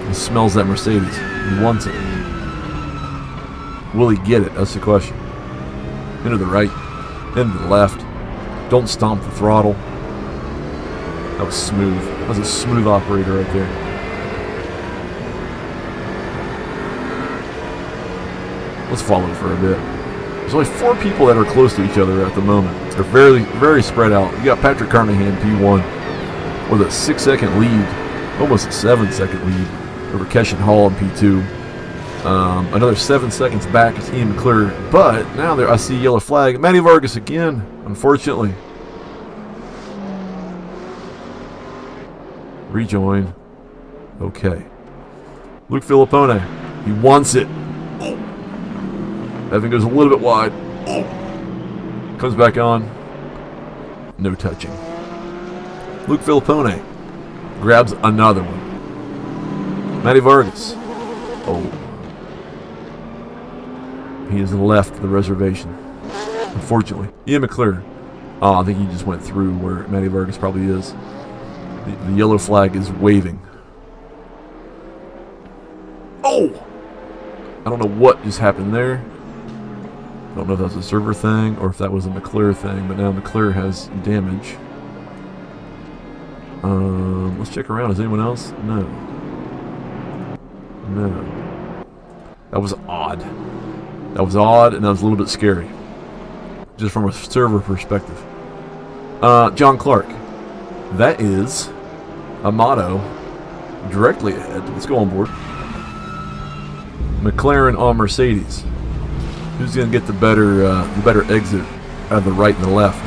A: He smells that Mercedes. He wants it. Will he get it? That's the question. Into the right, into the left. Don't stomp the throttle. That was smooth. That was a smooth operator right there. Let's follow for a bit. There's only 4 people that are close to each other at the moment. They're very, very spread out. You got Patrick Carnahan, P1, with a 6-second lead, almost a 7-second lead over Keshan Hall in P2. Another 7 seconds back is Ian McClure, but now there I see yellow flag. Matty Vargas again, unfortunately. Rejoin. Okay. Luke Filippone, he wants it. Evan goes a little bit wide. Comes back on. No touching. Luke Filippone grabs another one. Matty Vargas. Oh. He has left the reservation. Unfortunately. Ian McClure. Oh, I think he just went through where Matty Vargas probably is. The yellow flag is waving. Oh! I don't know what just happened there. I don't know if that's a server thing or if that was a McClure thing, but now McClure has damage. Let's check around. Is anyone else? No. No. That was odd. That was odd, and that was a little bit scary. Just from a server perspective. John Clark. That is Amato directly ahead. Let's go on board. McLaren on Mercedes. Who's going to get the better exit out of the right and the left?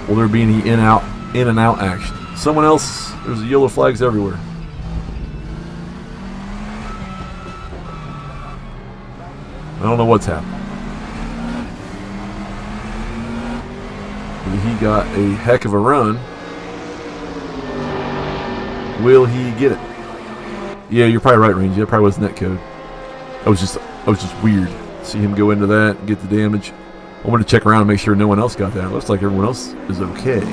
A: Will there be any in and out action? Someone else. There's yellow flags everywhere. I don't know what's happening. He got a heck of a run. Will he get it? Yeah, you're probably right, Rangy. That probably was netcode. That was just weird. See him go into that and get the damage. I want to check around and make sure no one else got that. It looks like everyone else is okay.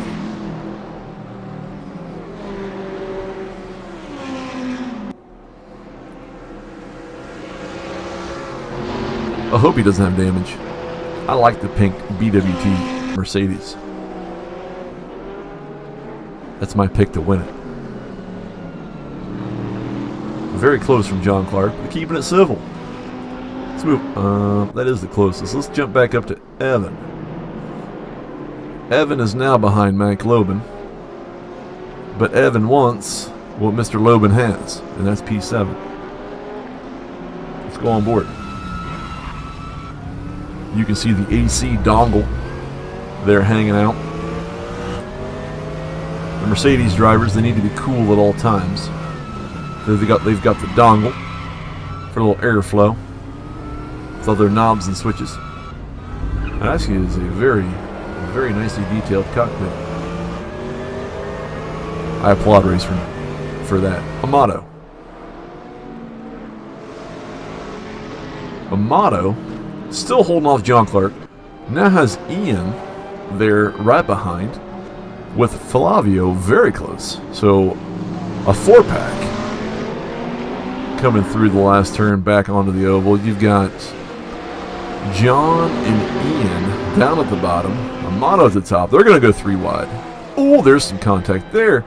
A: I hope he doesn't have damage. I like the pink BWT Mercedes. That's my pick to win it. Very close from John Clark, but keeping it civil. Let's move. That is the closest. Let's jump back up to Evan. Evan is now behind Mike Lobin. But Evan wants what Mr. Lobin has, and that's P7. Let's go on board. You can see the AC dongle there hanging out. The Mercedes drivers, they need to be cool at all times. They've got the dongle for a little airflow with other knobs and switches. It actually is a very, very nicely detailed cockpit. I applaud Race for that. Amato. Amato still holding off John Clark. Now has Ian there right behind with Flavio very close. So a 4-pack coming through the last turn back onto the oval. You've got John and Ian down at the bottom. Amato at the top. They're going to go 3 wide. Oh, there's some contact there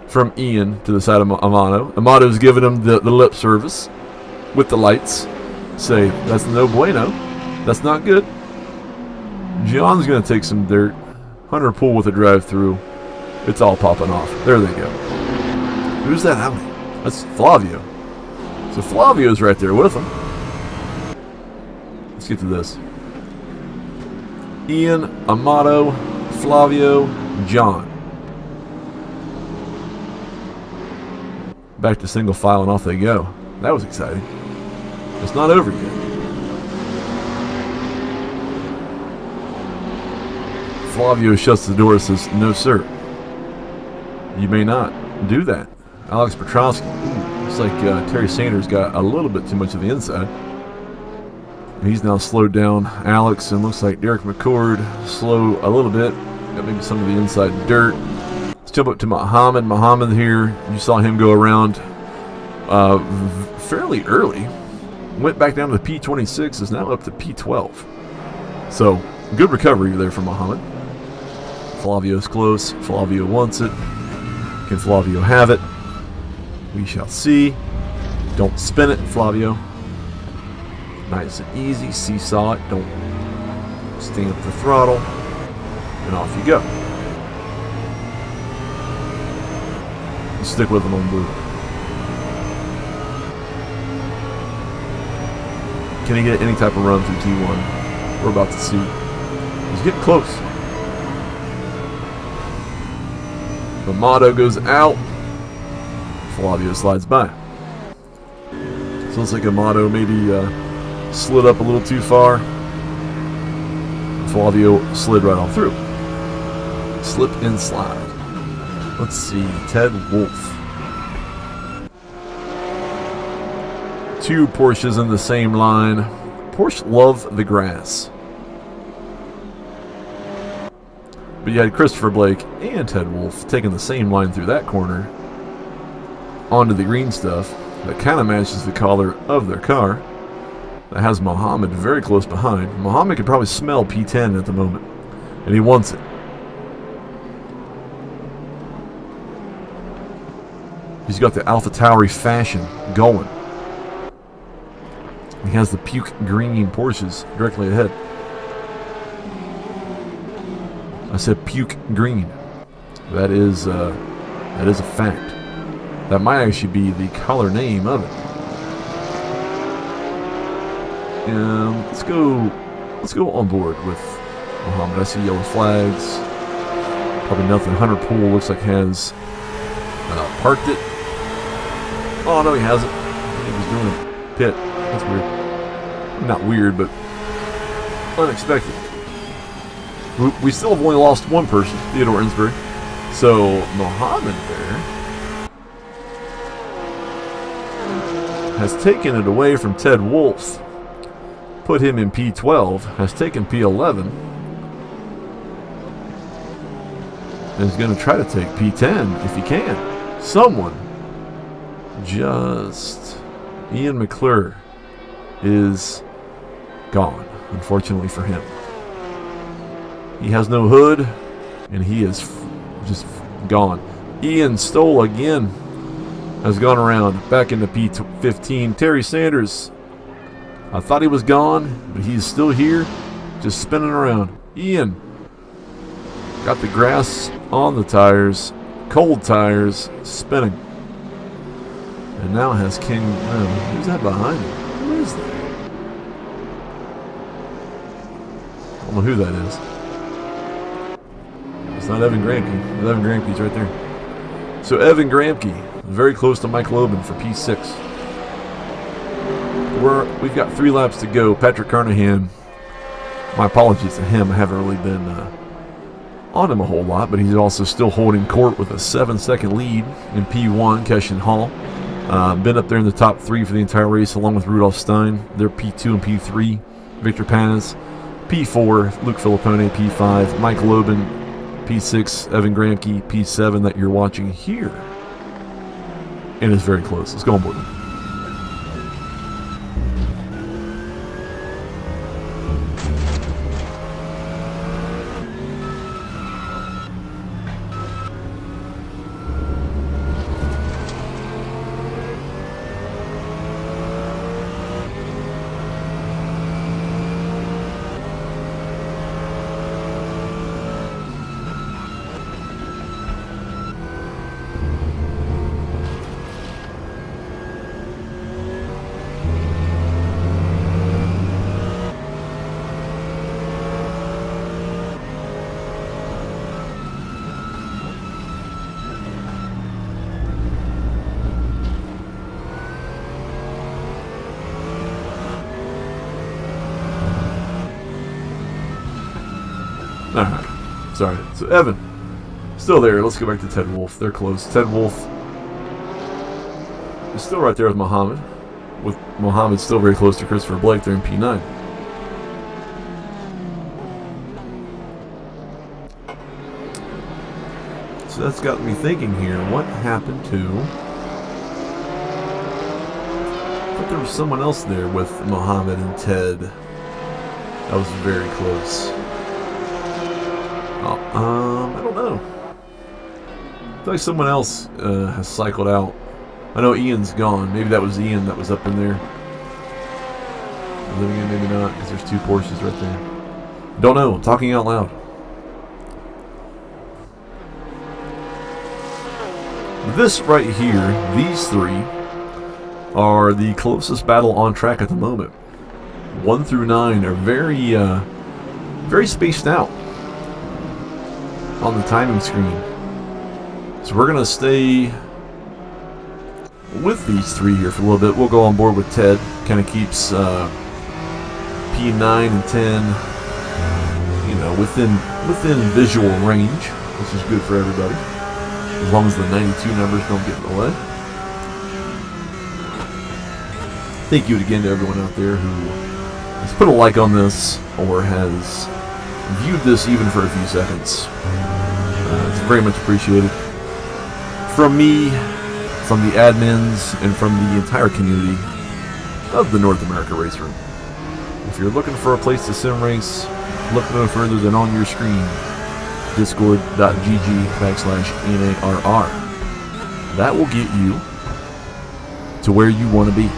A: from Ian to the side of Amato. Amato's giving him the lip service. with the lights. Say, that's no bueno. That's not good. John's going to take some dirt. Hunter Pool with a drive-through. It's all popping off. There they go. Who's that Audi? That's Flavio. So Flavio's right there with him. Let's get to this. Ian, Amato, Flavio, John. Back to single file and off they go. That was exciting. It's not over yet. Flavio shuts the door and says, "No, sir. You may not do that." Alex Petrowski. Looks like Terry Sanders got a little bit too much of the inside. He's now slowed down Alex, and looks like Derek McCord slow a little bit. Got maybe some of the inside dirt. Let's jump up to Muhammad. Muhammad here, you saw him go around fairly early. Went back down to the P26, is now up to P12. So, good recovery there from Muhammad. Flavio's close. Flavio wants it. Can Flavio have it? We shall see. Don't spin it, Flavio. Nice and easy. Seesaw it. Don't stamp the throttle. And off you go. You stick with them on blue. Can he get any type of run through T1? We're about to see. He's getting close. The Motto goes out. Flavio slides by. So looks like Amato maybe slid up a little too far. Flavio slid right on through. Slip and slide. Let's see. Ted Wolf. Two Porsches in the same line. Porsche love the grass. But you had Christopher Blake and Ted Wolf taking the same line through that corner onto the green stuff that kind of matches the color of their car. That has Muhammad very close behind. Muhammad could probably smell P10 at the moment, and he wants it. He's got the AlphaTauri fashion going. He has the puke green Porsches directly ahead. I said puke green. That is a fact. That might actually be the color name of it. Let's go on board with Muhammad. I see yellow flags. Probably nothing. Hunter Pool looks like has parked it. Oh no, he hasn't. He was doing a pit. That's weird. Not weird, but unexpected. We still have only lost one person, Theodore Insbury. So Muhammad there has taken it away from Ted Wolf, put him in P12, has taken P11, and is going to try to take P10 if he can. Someone just... Ian McClure is gone, unfortunately for him. He has no hood, and he is just gone. Ian Stoll again has gone around back into P15. Terry Sanders, I thought he was gone, but he's still here, just spinning around. Ian got the grass on the tires, cold tires, spinning. And now has King... who's that behind him? Who is that? I don't know who that is. It's not Evan Gramke. Evan Gramke's right there. So Evan Gramke, very close to Mike Lobin for P6. We've got 3 laps to go. Patrick Carnahan, my apologies to him. I haven't really been on him a whole lot, but he's also still holding court with a 7-second lead in P1. Keshan Hall. Been up there in the top 3 for the entire race, along with Rudolph Stein. They're P2 and P3. Victor Paz, P4. Luke Filippone, P5. Mike Lobin, P6. Evan Gramke, P7 that you're watching here. And it's very close. Let's go on board. Alright. Sorry. So, Evan. Still there. Let's go back to Ted Wolf. They're close. Ted Wolf is still right there with Muhammad. With Muhammad still very close to Christopher Blake. They're in P9. So that's got me thinking here. What happened to... I thought there was someone else there with Muhammad and Ted. That was very close. I don't know. I feel like someone else has cycled out. I know Ian's gone. Maybe that was Ian that was up in there. Then again, maybe not, because there's 2 Porsches right there. Don't know. I'm talking out loud. This right here, these 3, are the closest battle on track at the moment. 1 through 9 are very spaced out on the timing screen. So we're gonna stay with these 3 here for a little bit. We'll go on board with Ted. Kind of keeps P9 and 10, you know, within visual range, which is good for everybody, as long as the 92 numbers don't get in the way. Thank you again to everyone out there who has put a like on this or has viewed this even for a few seconds. It's very much appreciated. From me, from the admins, and from the entire community of the North America Race Room. If you're looking for a place to sim race, look no further than on your screen, discord.gg/NARR. That will get you to where you want to be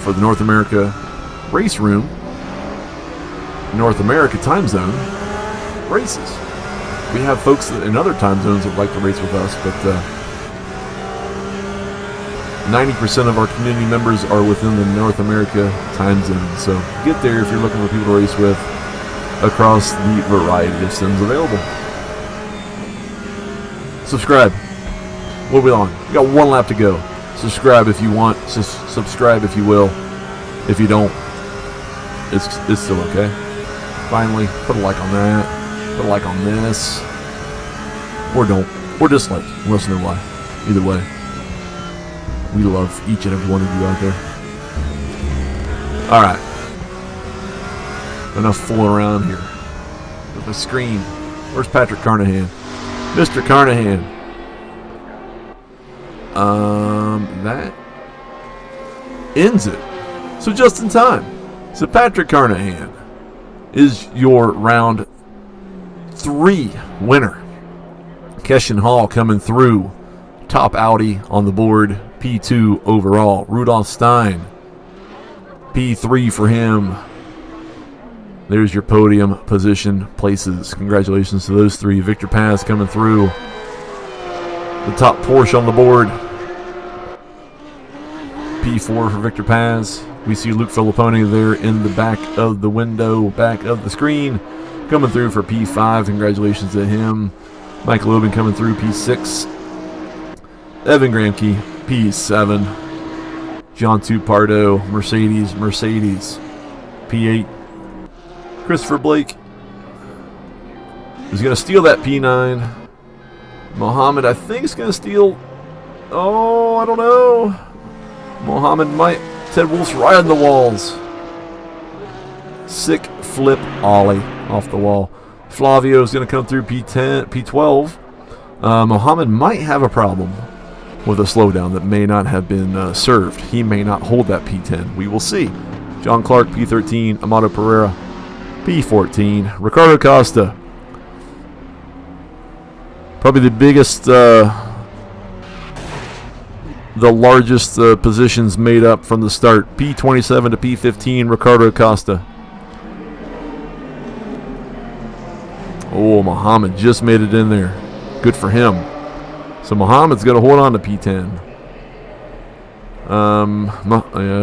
A: for the North America Race Room, North America time zone races. We have folks in other time zones that like to race with us, but 90% of our community members are within the North America time zone. So get there if you're looking for people to race with across the variety of sims available. Subscribe. What are we on? We got 1 lap to go. Subscribe if you want. Subscribe if you will. If you don't, it's still okay. Finally, put a like on that. Put a like on this. Or don't. Or dislike. Let us know why. Either way. We love each and every one of you out there. Alright. Enough fooling around here with the screen. Where's Patrick Carnahan? Mr. Carnahan. That ends it. So just in time. So Patrick Carnahan is your round 3 winner. Keshin Hall coming through. Top Audi on the board. P2 overall. Rudolph Stein. P3 for him. There's your podium position places. Congratulations to those 3. Victor Paz coming through. The top Porsche on the board. P4 for Victor Paz. We see Luke Filipponi there in the back of the window, back of the screen. Coming through for P5. Congratulations to him. Mike Logan coming through P6. Evan Gramke, P7. John Tupardo, Mercedes, P8. Christopher Blake is going to steal that P9. Mohammed, I think, is going to steal... Oh, I don't know. Mohammed might... Ted Wolf's right on the walls. Sick flip ollie off the wall. Flavio is going to come through P10, P12. Mohammed might have a problem with a slowdown that may not have been served. He may not hold that P10. We will see. John Clark, P13. Amato Pereira, P14. Ricardo Costa. Probably the biggest, the largest positions made up from the start. P27 to P15, Ricardo Costa. Oh, Muhammad just made it in there. Good for him. So Muhammad's going to hold on to P10.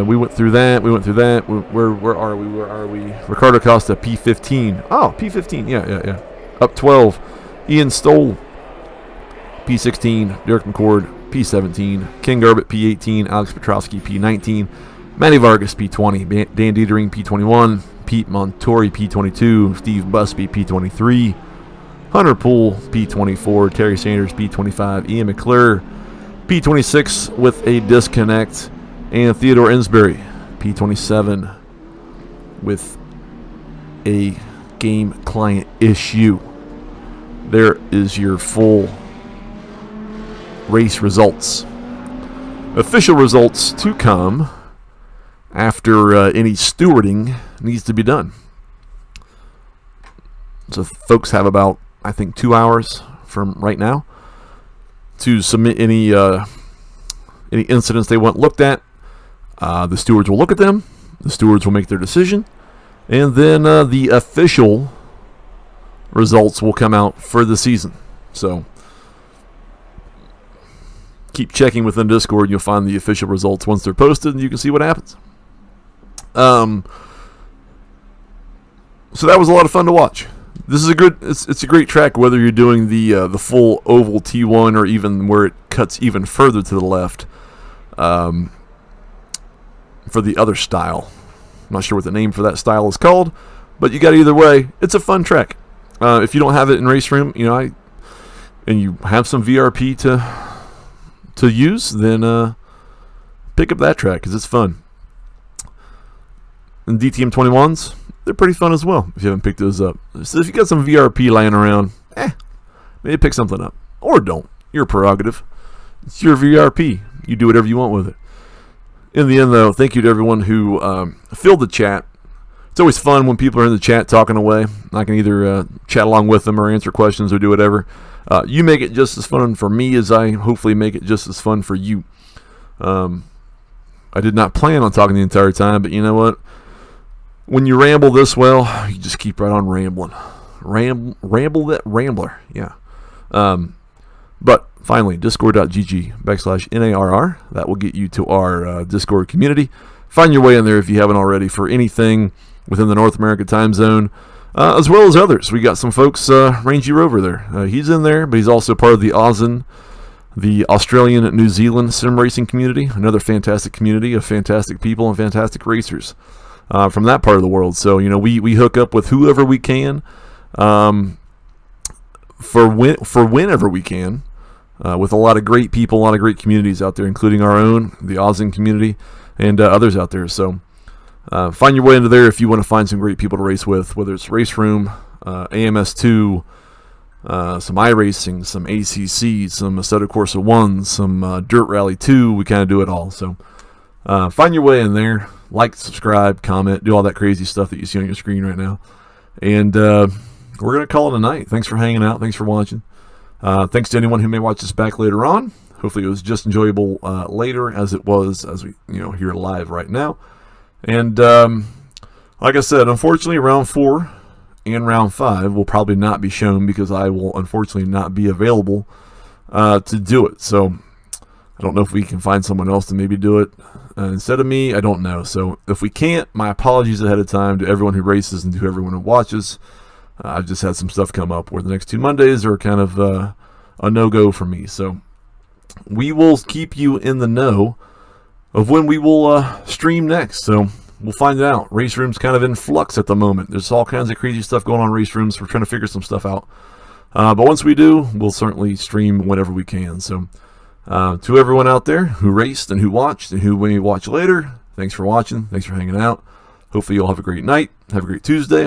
A: We went through that. Where are we? Ricardo Costa, P15. Oh, P15. Yeah. Up 12. Ian Stoll, P16. Derek McCord, P17. Ken Garbett, P18. Alex Petrowski, P19. Manny Vargas, P20. Dan Dietering, P21. Pete Montori, P22, Steve Busby, P23, Hunter Poole, P24, Terry Sanders, P25, Ian McClure, P26 with a disconnect, and Theodore Ensbury, P27 with a game client issue. There is your full race results. Official results to come after any stewarding needs to be done. So folks have about, I think, 2 hours from right now to submit any incidents they want looked at. The stewards will look at them. The stewards will make their decision. And then the official results will come out for the season. So keep checking within Discord. You'll find the official results once they're posted, and you can see what happens. So that was a lot of fun to watch. This is it's a great track, whether you're doing the full oval T1 or even where it cuts even further to the left for the other style. I'm not sure what the name for that style is called, but you got either way. It's a fun track. If you don't have it in Race Room, and you have some VRP to use, then pick up that track because it's fun. And DTM 21s, they're pretty fun as well if you haven't picked those up. So if you got some VRP lying around, maybe pick something up. Or don't. Your prerogative. It's your VRP. You do whatever you want with it. In the end, though, thank you to everyone who filled the chat. It's always fun when people are in the chat talking away. I can either chat along with them or answer questions or do whatever. You make it just as fun for me as I hopefully make it just as fun for you. I did not plan on talking the entire time, but you know what? When you ramble this well, you just keep right on rambling. Ramble that rambler, yeah. But finally, discord.gg/NARR. That will get you to our Discord community. Find your way in there if you haven't already for anything within the North America time zone, as well as others. We got some folks, Rangy Rover there. He's in there, but he's also part of the AUSN, the Australian New Zealand sim racing community, another fantastic community of fantastic people and fantastic racers from that part of the world. So, we hook up with whoever we can for whenever we can, with a lot of great people, a lot of great communities out there, including our own, the AUSN community, and others out there. So find your way into there if you want to find some great people to race with, whether it's Race Room, AMS2, some iRacing, some ACC, some Assetto Corsa 1, some Dirt Rally 2. We kind of do it all. So find your way in there. Like, subscribe, comment, do all that crazy stuff that you see on your screen right now. And we're going to call it a night. Thanks for hanging out. Thanks for watching. Thanks to anyone who may watch this back later on. Hopefully it was just enjoyable later as it was as we here live right now. And like I said, unfortunately round 4 and round 5 will probably not be shown because I will unfortunately not be available to do it. So I don't know if we can find someone else to maybe do it instead of me. I don't know. So if we can't, my apologies ahead of time to everyone who races and to everyone who watches. I've just had some stuff come up where the next 2 Mondays are kind of a no-go for me. So we will keep you in the know of when we will stream next. So we'll find out. Race Room's kind of in flux at the moment. There's all kinds of crazy stuff going on in Race Rooms. We're trying to figure some stuff out. But once we do, we'll certainly stream whenever we can. So to everyone out there who raced and who watched and who may watch later, thanks for watching. Thanks for hanging out. Hopefully you'll have a great night. Have a great Tuesday.